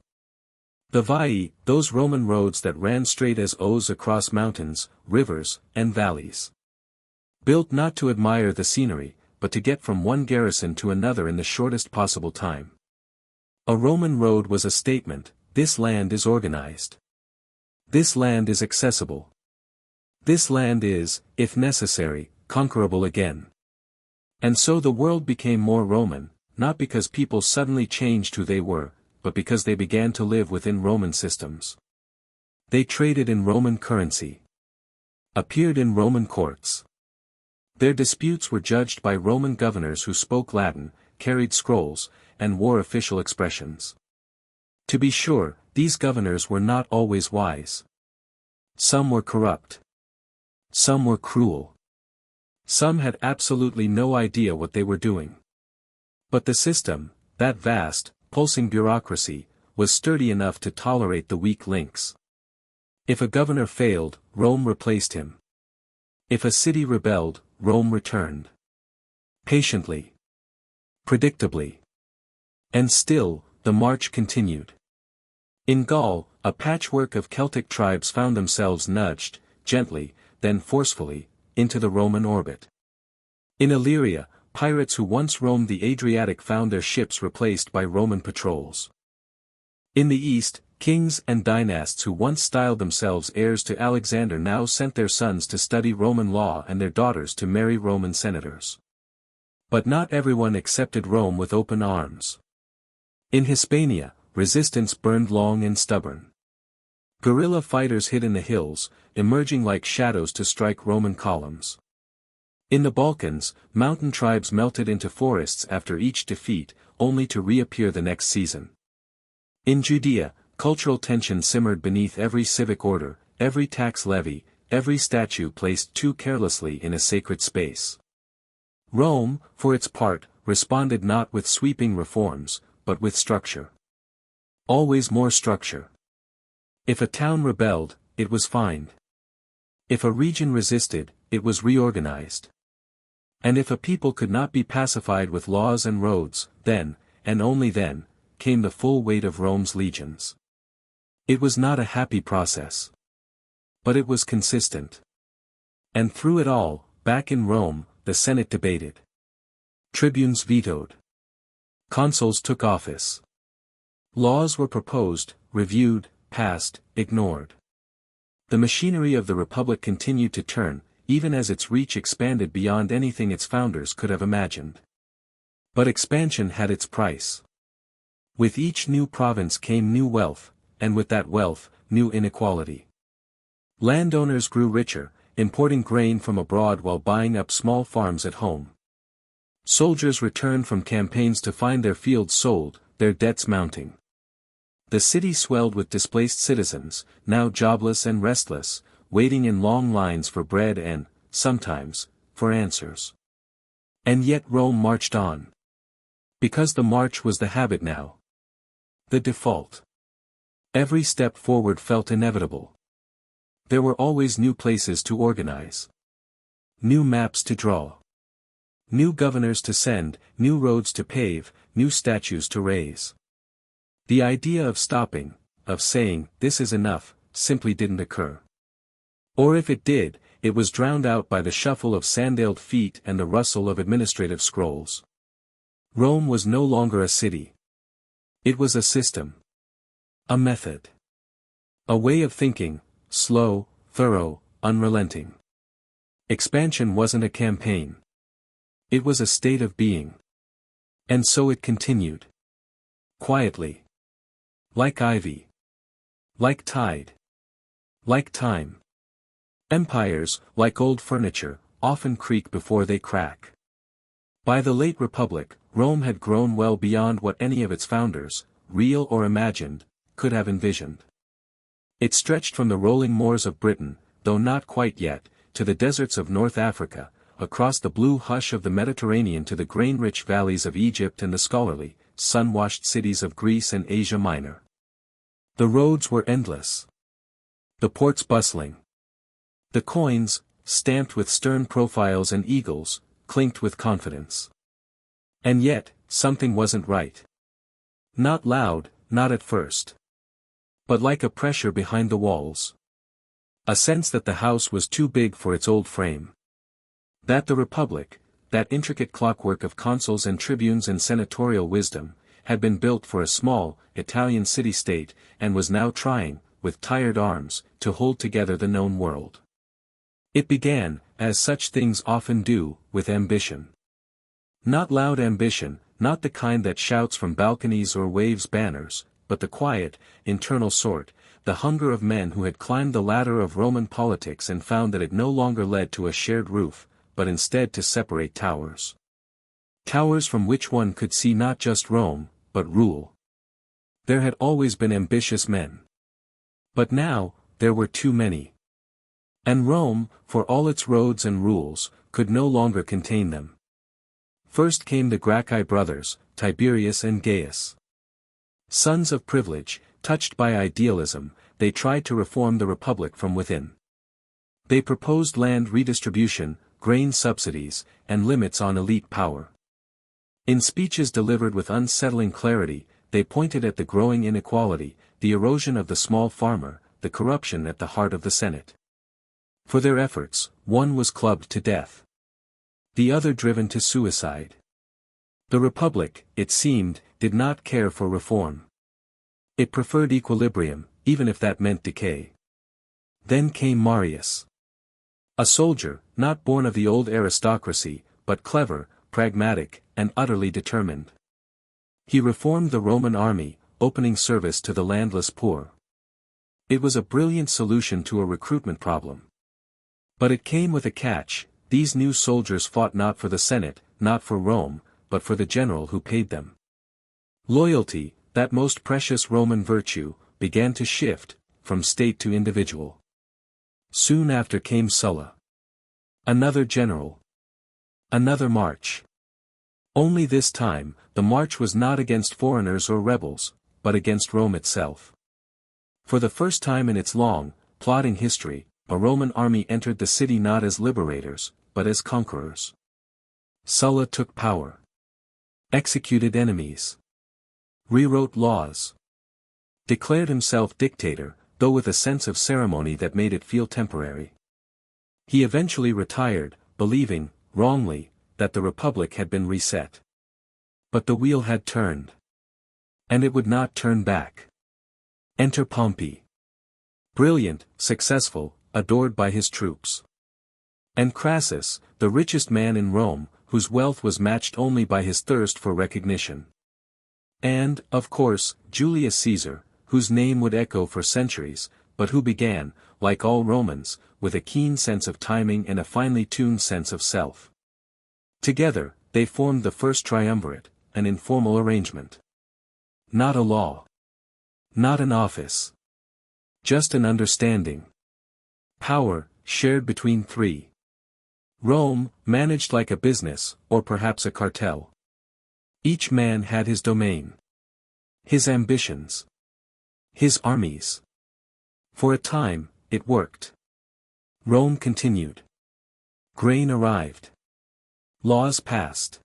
The Vie, those Roman roads that ran straight as O's across mountains, rivers, and valleys. Built not to admire the scenery, but to get from one garrison to another in the shortest possible time. A Roman road was a statement: this land is organized. This land is accessible. This land is, if necessary, conquerable again. And so the world became more Roman, not because people suddenly changed who they were, but because they began to live within Roman systems. They traded in Roman currency. Appeared in Roman courts. Their disputes were judged by Roman governors who spoke Latin, carried scrolls, and wore official expressions. To be sure, these governors were not always wise. Some were corrupt. Some were cruel. Some had absolutely no idea what they were doing. But the system, that vast, pulsing bureaucracy, was sturdy enough to tolerate the weak links. If a governor failed, Rome replaced him. If a city rebelled, Rome returned. Patiently. Predictably. And still, the march continued. In Gaul, a patchwork of Celtic tribes found themselves nudged, gently, then forcefully, into the Roman orbit. In Illyria, pirates who once roamed the Adriatic found their ships replaced by Roman patrols. In the east, kings and dynasts who once styled themselves heirs to Alexander now sent their sons to study Roman law and their daughters to marry Roman senators. But not everyone accepted Rome with open arms. In Hispania, resistance burned long and stubborn. Guerrilla fighters hid in the hills, emerging like shadows to strike Roman columns. In the Balkans, mountain tribes melted into forests after each defeat, only to reappear the next season. In Judea, cultural tension simmered beneath every civic order, every tax levy, every statue placed too carelessly in a sacred space. Rome, for its part, responded not with sweeping reforms, but with structure. Always more structure. If a town rebelled, it was fined. If a region resisted, it was reorganized. And if a people could not be pacified with laws and roads, then, and only then, came the full weight of Rome's legions. It was not a happy process. But it was consistent. And through it all, back in Rome, the Senate debated. Tribunes vetoed. Consuls took office. Laws were proposed, reviewed, passed, ignored. The machinery of the Republic continued to turn, even as its reach expanded beyond anything its founders could have imagined. But expansion had its price. With each new province came new wealth, and with that wealth, new inequality. Landowners grew richer, importing grain from abroad while buying up small farms at home. Soldiers returned from campaigns to find their fields sold, their debts mounting. The city swelled with displaced citizens, now jobless and restless, waiting in long lines for bread and, sometimes, for answers. And yet Rome marched on. Because the march was the habit now. The default. Every step forward felt inevitable. There were always new places to organize. New maps to draw. New governors to send, new roads to pave, new statues to raise. The idea of stopping, of saying, "This is enough," simply didn't occur. Or if it did, it was drowned out by the shuffle of sandaled feet and the rustle of administrative scrolls. Rome was no longer a city. It was a system. A method. A way of thinking, slow, thorough, unrelenting. Expansion wasn't a campaign. It was a state of being. And so it continued. Quietly. Like ivy. Like tide. Like time. Empires, like old furniture, often creak before they crack. By the late Republic, Rome had grown well beyond what any of its founders, real or imagined, could have envisioned. It stretched from the rolling moors of Britain, though not quite yet, to the deserts of North Africa, across the blue hush of the Mediterranean to the grain-rich valleys of Egypt and the scholarly, sun-washed cities of Greece and Asia Minor. The roads were endless. The ports bustling. The coins, stamped with stern profiles and eagles, clinked with confidence. And yet, something wasn't right. Not loud, not at first. But like a pressure behind the walls. A sense that the house was too big for its old frame. That the Republic, that intricate clockwork of consuls and tribunes and senatorial wisdom, had been built for a small, Italian city-state, and was now trying, with tired arms, to hold together the known world. It began, as such things often do, with ambition. Not loud ambition, not the kind that shouts from balconies or waves banners, but the quiet, internal sort, the hunger of men who had climbed the ladder of Roman politics and found that it no longer led to a shared roof, but instead to separate towers. Towers from which one could see not just Rome, but rule. There had always been ambitious men. But now, there were too many. And Rome, for all its roads and rules, could no longer contain them. First came the Gracchi brothers, Tiberius and Gaius. Sons of privilege, touched by idealism, they tried to reform the Republic from within. They proposed land redistribution, grain subsidies, and limits on elite power. In speeches delivered with unsettling clarity, they pointed at the growing inequality, the erosion of the small farmer, the corruption at the heart of the Senate. For their efforts, one was clubbed to death. The other driven to suicide. The Republic, it seemed, did not care for reform. It preferred equilibrium, even if that meant decay. Then came Marius. A soldier, not born of the old aristocracy, but clever, pragmatic, and utterly determined. He reformed the Roman army, opening service to the landless poor. It was a brilliant solution to a recruitment problem. But it came with a catch. these new soldiers fought not for the Senate, not for Rome, but for the general who paid them. Loyalty, that most precious Roman virtue, began to shift, from state to individual. Soon after came Sulla. Another general. Another march. Only this time, the march was not against foreigners or rebels, but against Rome itself. For the first time in its long, plodding history, a Roman army entered the city not as liberators, but as conquerors. Sulla took power. Executed enemies. Rewrote laws. Declared himself dictator, though with a sense of ceremony that made it feel temporary. He eventually retired, believing, wrongly, that the Republic had been reset. But the wheel had turned. And it would not turn back. Enter Pompey. Brilliant, successful, adored by his troops. And Crassus, the richest man in Rome, whose wealth was matched only by his thirst for recognition. And, of course, Julius Caesar, whose name would echo for centuries, but who began, like all Romans, with a keen sense of timing and a finely tuned sense of self. Together, they formed the first triumvirate, an informal arrangement. Not a law. Not an office. Just an understanding. Power, shared between three. Rome, managed like a business, or perhaps a cartel. Each man had his domain. His ambitions. His armies. For a time, it worked. Rome continued. Grain arrived. Laws passed.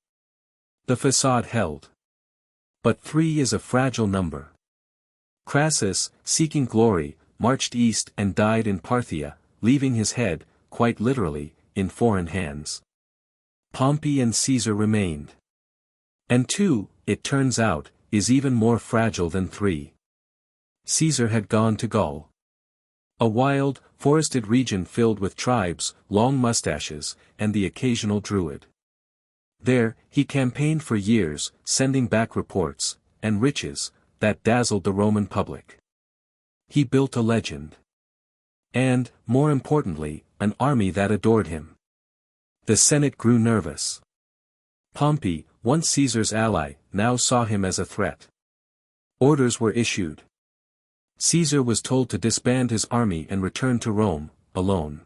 The facade held. But 3 is a fragile number. Crassus, seeking glory, marched east and died in Parthia, leaving his head, quite literally, in foreign hands. Pompey and Caesar remained. And 2, it turns out, is even more fragile than 3. Caesar had gone to Gaul. A wild, forested region filled with tribes, long mustaches, and the occasional druid. There, he campaigned for years, sending back reports, and riches, that dazzled the Roman public. He built a legend. And, more importantly, an army that adored him. The Senate grew nervous. Pompey, once Caesar's ally, now saw him as a threat. Orders were issued. Caesar was told to disband his army and return to Rome, alone.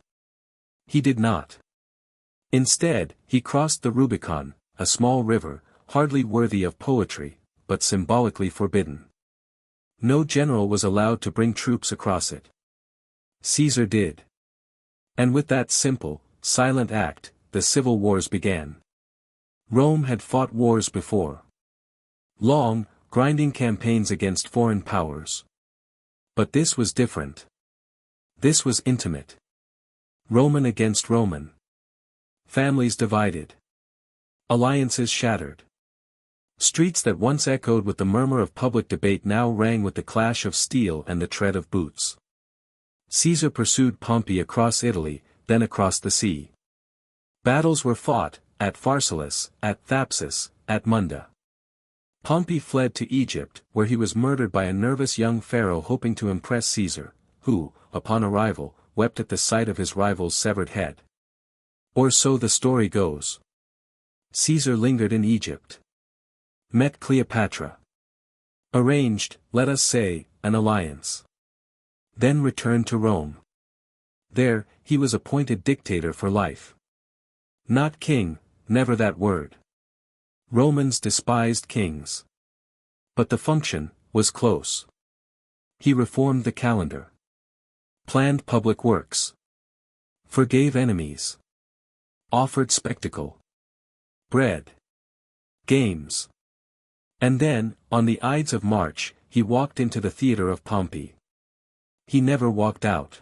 He did not. Instead, he crossed the Rubicon, a small river, hardly worthy of poetry, but symbolically forbidden. No general was allowed to bring troops across it. Caesar did. And with that simple, silent act, the civil wars began. Rome had fought wars before. Long, grinding campaigns against foreign powers. But this was different. This was intimate. Roman against Roman. Families divided. Alliances shattered. Streets that once echoed with the murmur of public debate now rang with the clash of steel and the tread of boots. Caesar pursued Pompey across Italy, then across the sea. Battles were fought, at Pharsalus, at Thapsus, at Munda. Pompey fled to Egypt, where he was murdered by a nervous young pharaoh hoping to impress Caesar, who, upon arrival, wept at the sight of his rival's severed head. Or so the story goes. Caesar lingered in Egypt. Met Cleopatra. Arranged, let us say, an alliance. Then returned to Rome. There, he was appointed dictator for life. Not king, never that word. Romans despised kings. But the function was close. He reformed the calendar. Planned public works. Forgave enemies. Offered spectacle. Bread. Games. And then, on the Ides of March, he walked into the theater of Pompey. He never walked out.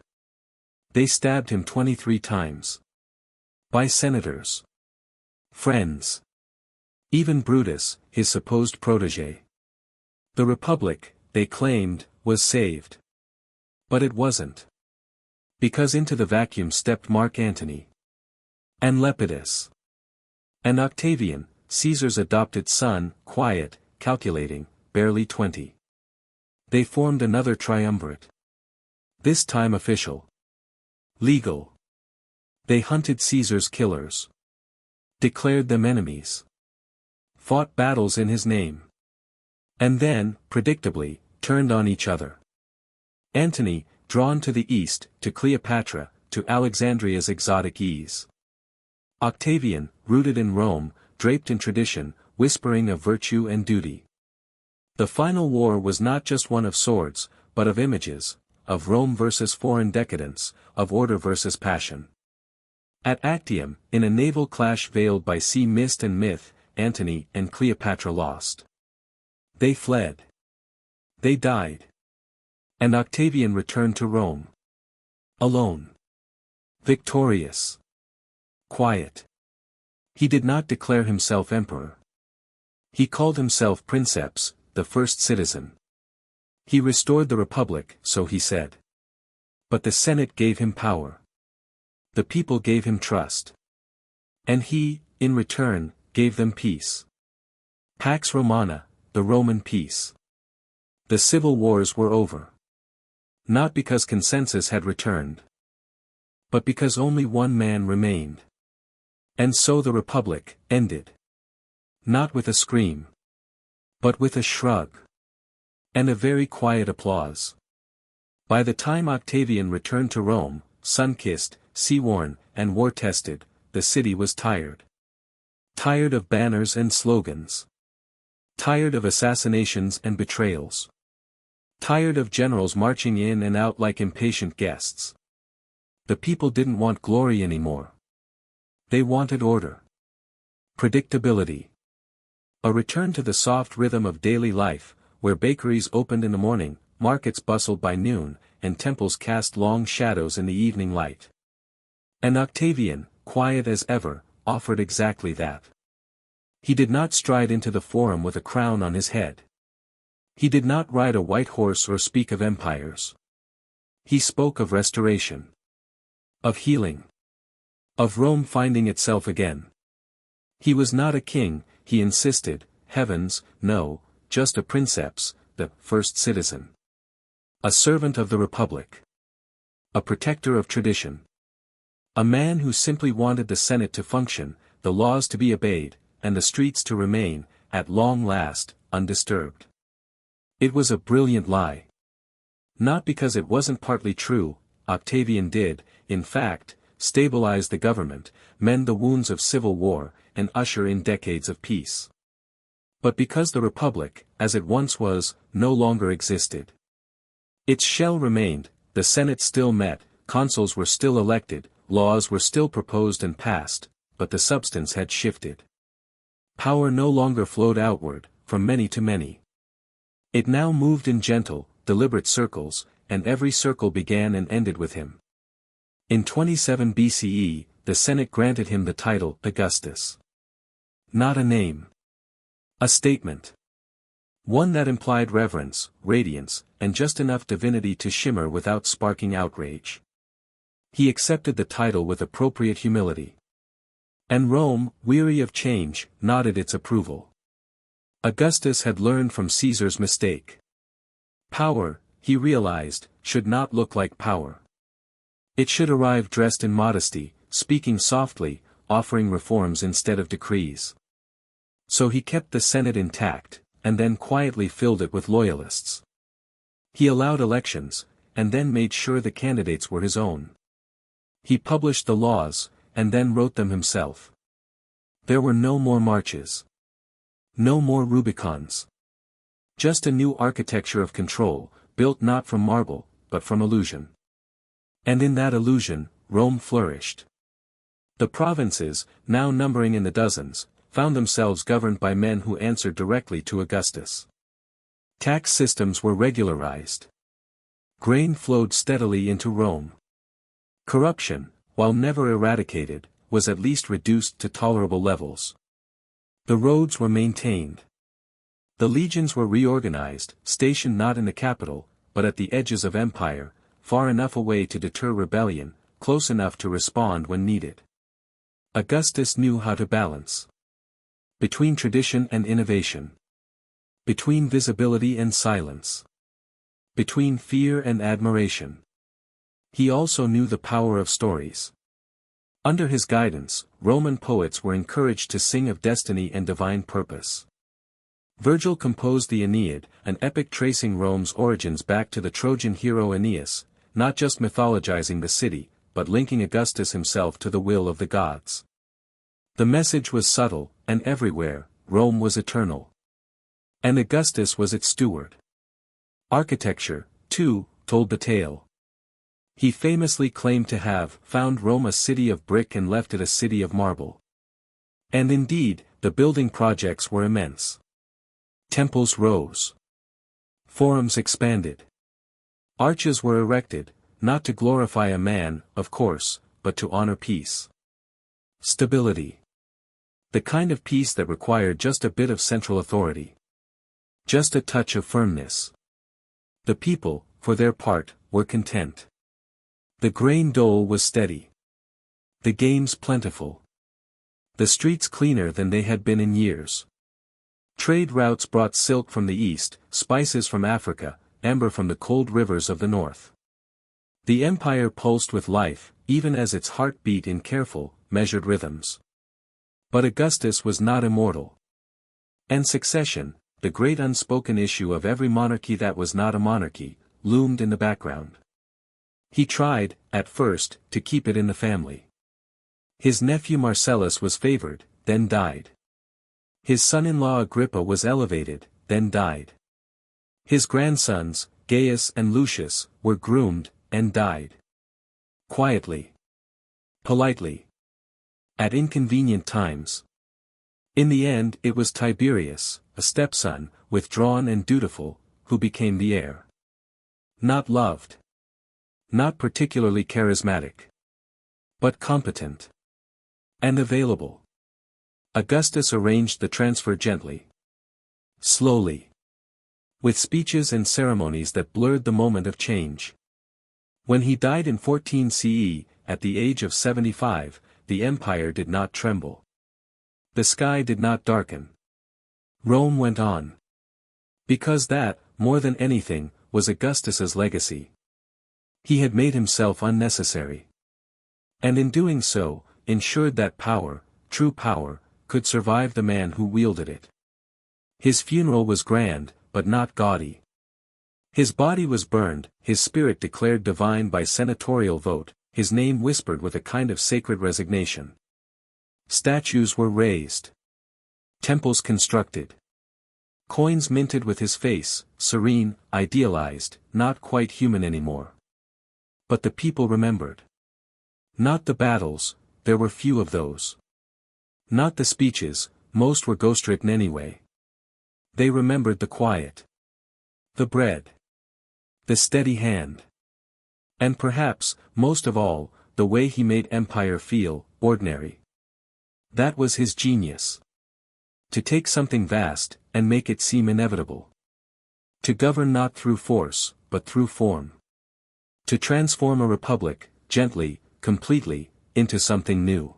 They stabbed him 23 times. By senators. Friends. Even Brutus, his supposed protégé. The Republic, they claimed, was saved. But it wasn't. Because into the vacuum stepped Mark Antony. And Lepidus. And Octavian, Caesar's adopted son, quiet, calculating, barely 20. They formed another triumvirate. This time official. Legal. They hunted Caesar's killers. Declared them enemies. Fought battles in his name. And then, predictably, turned on each other. Antony, drawn to the east, to Cleopatra, to Alexandria's exotic ease. Octavian, rooted in Rome, draped in tradition, whispering of virtue and duty. The final war was not just one of swords, but of images, of Rome versus foreign decadence, of order versus passion. At Actium, in a naval clash veiled by sea mist and myth, Antony and Cleopatra lost. They fled. They died. And Octavian returned to Rome. Alone. Victorious. Quiet. He did not declare himself emperor. He called himself princeps, the first citizen. He restored the republic, so he said. But the Senate gave him power. The people gave him trust. And he, in return, gave them peace. Pax Romana, the Roman peace. The civil wars were over. Not because consensus had returned. But because only one man remained. And so the republic ended. Not with a scream. But with a shrug. And a very quiet applause. By the time Octavian returned to Rome, sun-kissed, sea-worn, and war-tested, the city was tired. Tired of banners and slogans. Tired of assassinations and betrayals. Tired of generals marching in and out like impatient guests. The people didn't want glory anymore. They wanted order. Predictability. A return to the soft rhythm of daily life, where bakeries opened in the morning, markets bustled by noon, and temples cast long shadows in the evening light. And Octavian, quiet as ever, offered exactly that. He did not stride into the forum with a crown on his head. He did not ride a white horse or speak of empires. He spoke of restoration. Of healing. Of Rome finding itself again. He was not a king, he insisted, heavens, no, just a princeps, the first citizen. A servant of the republic. A protector of tradition. A man who simply wanted the Senate to function, the laws to be obeyed, and the streets to remain, at long last, undisturbed. It was a brilliant lie. Not because it wasn't partly true, Octavian did, in fact, stabilize the government, mend the wounds of civil war, and usher in decades of peace. But because the republic, as it once was, no longer existed. Its shell remained, the Senate still met, consuls were still elected, laws were still proposed and passed, but the substance had shifted. Power no longer flowed outward, from many to many. It now moved in gentle, deliberate circles, and every circle began and ended with him. In 27 BCE, the Senate granted him the title Augustus. Not a name. A statement. One that implied reverence, radiance, and just enough divinity to shimmer without sparking outrage. He accepted the title with appropriate humility. And Rome, weary of change, nodded its approval. Augustus had learned from Caesar's mistake. Power, he realized, should not look like power. It should arrive dressed in modesty, speaking softly, offering reforms instead of decrees. So he kept the Senate intact, and then quietly filled it with loyalists. He allowed elections, and then made sure the candidates were his own. He published the laws, and then wrote them himself. There were no more marches. No more Rubicons. Just a new architecture of control, built not from marble, but from illusion. And in that illusion, Rome flourished. The provinces, now numbering in the dozens, found themselves governed by men who answered directly to Augustus. Tax systems were regularized. Grain flowed steadily into Rome. Corruption, while never eradicated, was at least reduced to tolerable levels. The roads were maintained. The legions were reorganized, stationed not in the capital, but at the edges of empire, far enough away to deter rebellion, close enough to respond when needed. Augustus knew how to balance. Between tradition and innovation. Between visibility and silence. Between fear and admiration. He also knew the power of stories. Under his guidance, Roman poets were encouraged to sing of destiny and divine purpose. Virgil composed the Aeneid, an epic tracing Rome's origins back to the Trojan hero Aeneas, not just mythologizing the city, but linking Augustus himself to the will of the gods. The message was subtle, and everywhere, Rome was eternal. And Augustus was its steward. Architecture, too, told the tale. He famously claimed to have found Rome a city of brick and left it a city of marble. And indeed, the building projects were immense. Temples rose. Forums expanded. Arches were erected, not to glorify a man, of course, but to honor peace. Stability. The kind of peace that required just a bit of central authority. Just a touch of firmness. The people, for their part, were content. The grain dole was steady. The games plentiful. The streets cleaner than they had been in years. Trade routes brought silk from the east, spices from Africa, amber from the cold rivers of the north. The empire pulsed with life, even as its heart beat in careful, measured rhythms. But Augustus was not immortal. And succession, the great unspoken issue of every monarchy that was not a monarchy, loomed in the background. He tried, at first, to keep it in the family. His nephew Marcellus was favored, then died. His son-in-law Agrippa was elevated, then died. His grandsons, Gaius and Lucius, were groomed, and died. Quietly. Politely. At inconvenient times. In the end it was Tiberius, a stepson, withdrawn and dutiful, who became the heir. Not loved. Not particularly charismatic. But competent. And available. Augustus arranged the transfer gently. Slowly. With speeches and ceremonies that blurred the moment of change. When he died in 14 CE, at the age of 75, the empire did not tremble. The sky did not darken. Rome went on. Because that, more than anything, was Augustus's legacy. He had made himself unnecessary. And in doing so, ensured that power, true power, could survive the man who wielded it. His funeral was grand, but not gaudy. His body was burned, his spirit declared divine by senatorial vote, his name whispered with a kind of sacred resignation. Statues were raised. Temples constructed. Coins minted with his face, serene, idealized, not quite human anymore. But the people remembered. Not the battles, there were few of those. Not the speeches, most were ghost-written anyway. They remembered the quiet. The bread. The steady hand. And perhaps, most of all, the way he made empire feel, ordinary. That was his genius. To take something vast, and make it seem inevitable. To govern not through force, but through form. To transform a republic, gently, completely, into something new.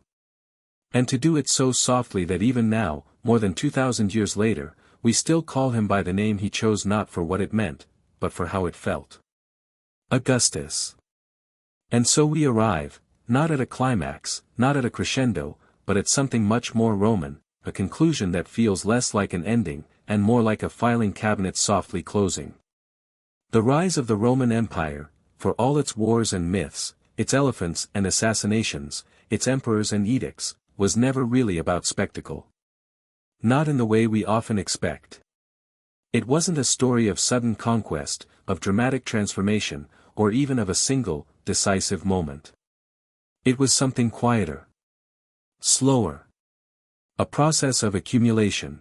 And to do it so softly that even now, more than 2,000 years later, we still call him by the name he chose not for what it meant, but for how it felt. Augustus. And so we arrive, not at a climax, not at a crescendo, but at something much more Roman, a conclusion that feels less like an ending, and more like a filing cabinet softly closing. The rise of the Roman Empire, for all its wars and myths, its elephants and assassinations, its emperors and edicts, was never really about spectacle. Not in the way we often expect. It wasn't a story of sudden conquest, of dramatic transformation, or even of a single, decisive moment. It was something quieter. Slower. A process of accumulation.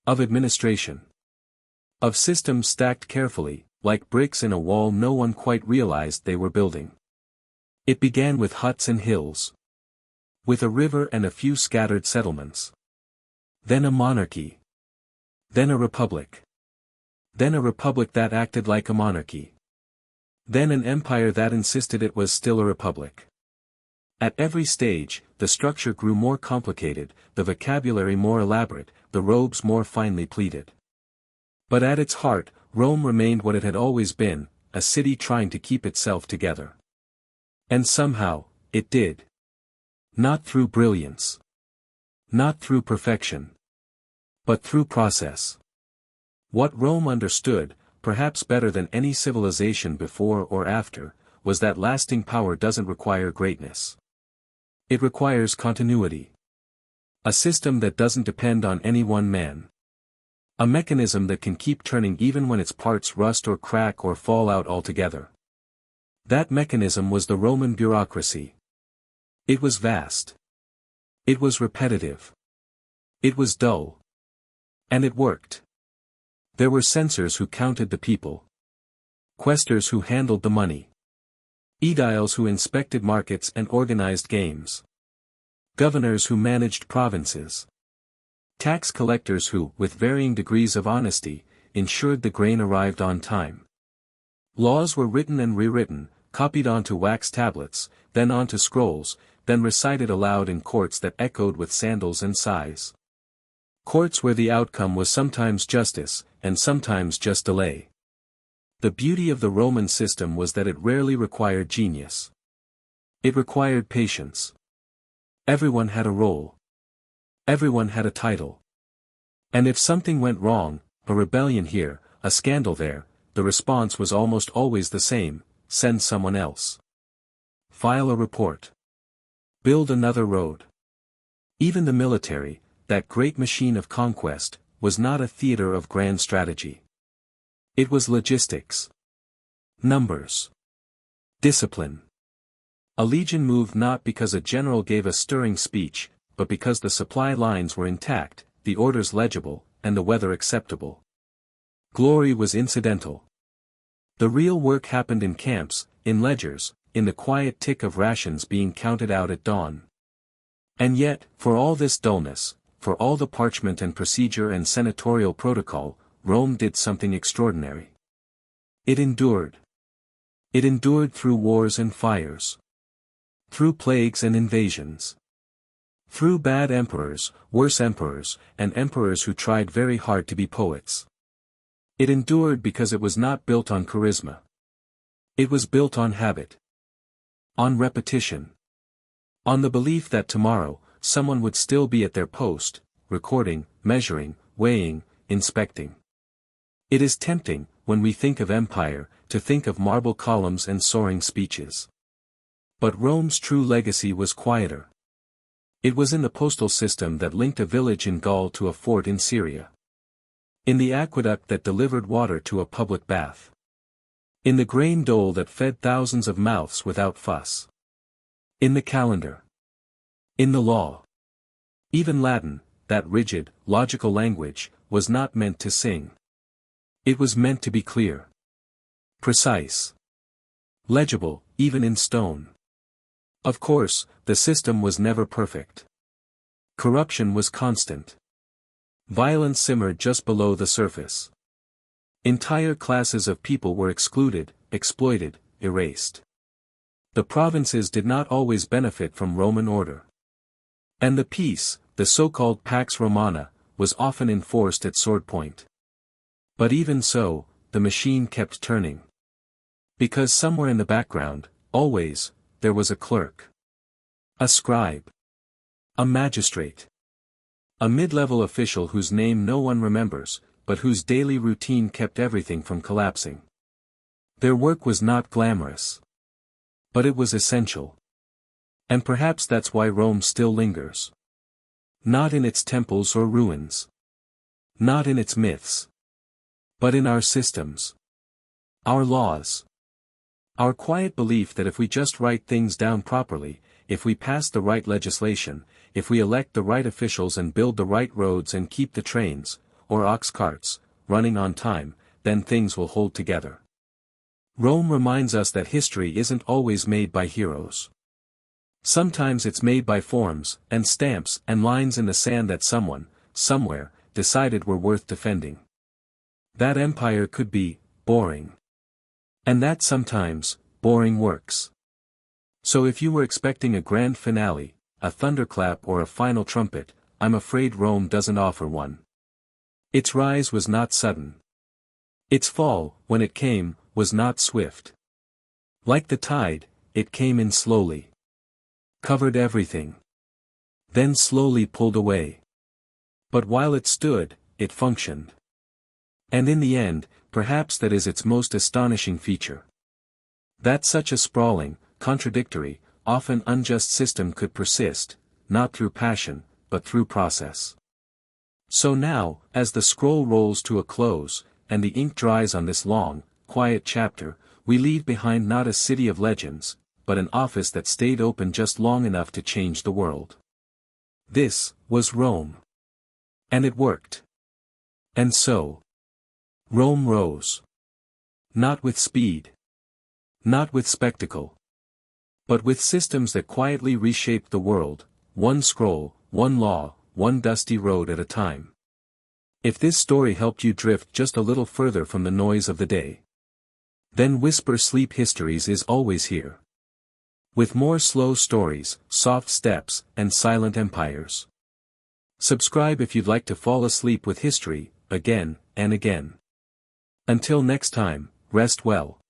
Of administration. Of systems stacked carefully, like bricks in a wall no one quite realized they were building. It began with huts and hills. With a river and a few scattered settlements. Then a monarchy. Then a republic. Then a republic that acted like a monarchy. Then an empire that insisted it was still a republic. At every stage, the structure grew more complicated, the vocabulary more elaborate, the robes more finely pleated. But at its heart, Rome remained what it had always been, a city trying to keep itself together. And somehow, it did. Not through brilliance. Not through perfection. But through process. What Rome understood, perhaps better than any civilization before or after, was that lasting power doesn't require greatness. It requires continuity. A system that doesn't depend on any one man. A mechanism that can keep turning even when its parts rust or crack or fall out altogether. That mechanism was the Roman bureaucracy. It was vast. It was repetitive. It was dull. And it worked. There were censors who counted the people. Quaestors who handled the money. Aediles who inspected markets and organized games. Governors who managed provinces. Tax collectors who, with varying degrees of honesty, ensured the grain arrived on time. Laws were written and rewritten, copied onto wax tablets, then onto scrolls, then recited aloud in courts that echoed with sandals and sighs. Courts where the outcome was sometimes justice, and sometimes just delay. The beauty of the Roman system was that it rarely required genius. It required patience. Everyone had a role. Everyone had a title. And if something went wrong, a rebellion here, a scandal there, the response was almost always the same: send someone else. File a report. Build another road. Even the military, that great machine of conquest, was not a theater of grand strategy. It was logistics. Numbers. Discipline. A legion moved not because a general gave a stirring speech, but because the supply lines were intact, the orders legible, and the weather acceptable. Glory was incidental. The real work happened in camps, in ledgers, in the quiet tick of rations being counted out at dawn. And yet, for all this dullness, for all the parchment and procedure and senatorial protocol, Rome did something extraordinary. It endured. It endured through wars and fires. Through plagues and invasions. Through bad emperors, worse emperors, and emperors who tried very hard to be poets. It endured because it was not built on charisma. It was built on habit. On repetition. On the belief that tomorrow, someone would still be at their post, recording, measuring, weighing, inspecting. It is tempting, when we think of empire, to think of marble columns and soaring speeches. But Rome's true legacy was quieter. It was in the postal system that linked a village in Gaul to a fort in Syria. In the aqueduct that delivered water to a public bath. In the grain dole that fed thousands of mouths without fuss. In the calendar. In the law. Even Latin, that rigid, logical language, was not meant to sing. It was meant to be clear. Precise. Legible, even in stone. Of course, the system was never perfect. Corruption was constant. Violence simmered just below the surface. Entire classes of people were excluded, exploited, erased. The provinces did not always benefit from Roman order. And the peace, the so-called Pax Romana, was often enforced at sword point. But even so, the machine kept turning. Because somewhere in the background, always, there was a clerk. A scribe. A magistrate. A mid-level official whose name no one remembers, but whose daily routine kept everything from collapsing. Their work was not glamorous. But it was essential. And perhaps that's why Rome still lingers. Not in its temples or ruins. Not in its myths. But in our systems. Our laws. Our quiet belief that if we just write things down properly, if we pass the right legislation, if we elect the right officials and build the right roads and keep the trains, or ox carts, running on time, then things will hold together. Rome reminds us that history isn't always made by heroes. Sometimes it's made by forms, and stamps, and lines in the sand that someone, somewhere, decided were worth defending. That empire could be boring. And that sometimes, boring works. So if you were expecting a grand finale, a thunderclap or a final trumpet, I'm afraid Rome doesn't offer one. Its rise was not sudden. Its fall, when it came, was not swift. Like the tide, it came in slowly. Covered everything. then slowly pulled away. But while it stood, it functioned. And in the end, perhaps that is its most astonishing feature. That such a sprawling, contradictory, often unjust system could persist, not through passion, but through process. So now, as the scroll rolls to a close, and the ink dries on this long, quiet chapter, we leave behind not a city of legends, but an office that stayed open just long enough to change the world. This was Rome. And it worked. And so, Rome rose. Not with speed. Not with spectacle. But with systems that quietly reshaped the world, one scroll, one law, one dusty road at a time. If this story helped you drift just a little further from the noise of the day, then Whisper Sleep Histories is always here. With more slow stories, soft steps, and silent empires. Subscribe if you'd like to fall asleep with history, again and again. Until next time, rest well.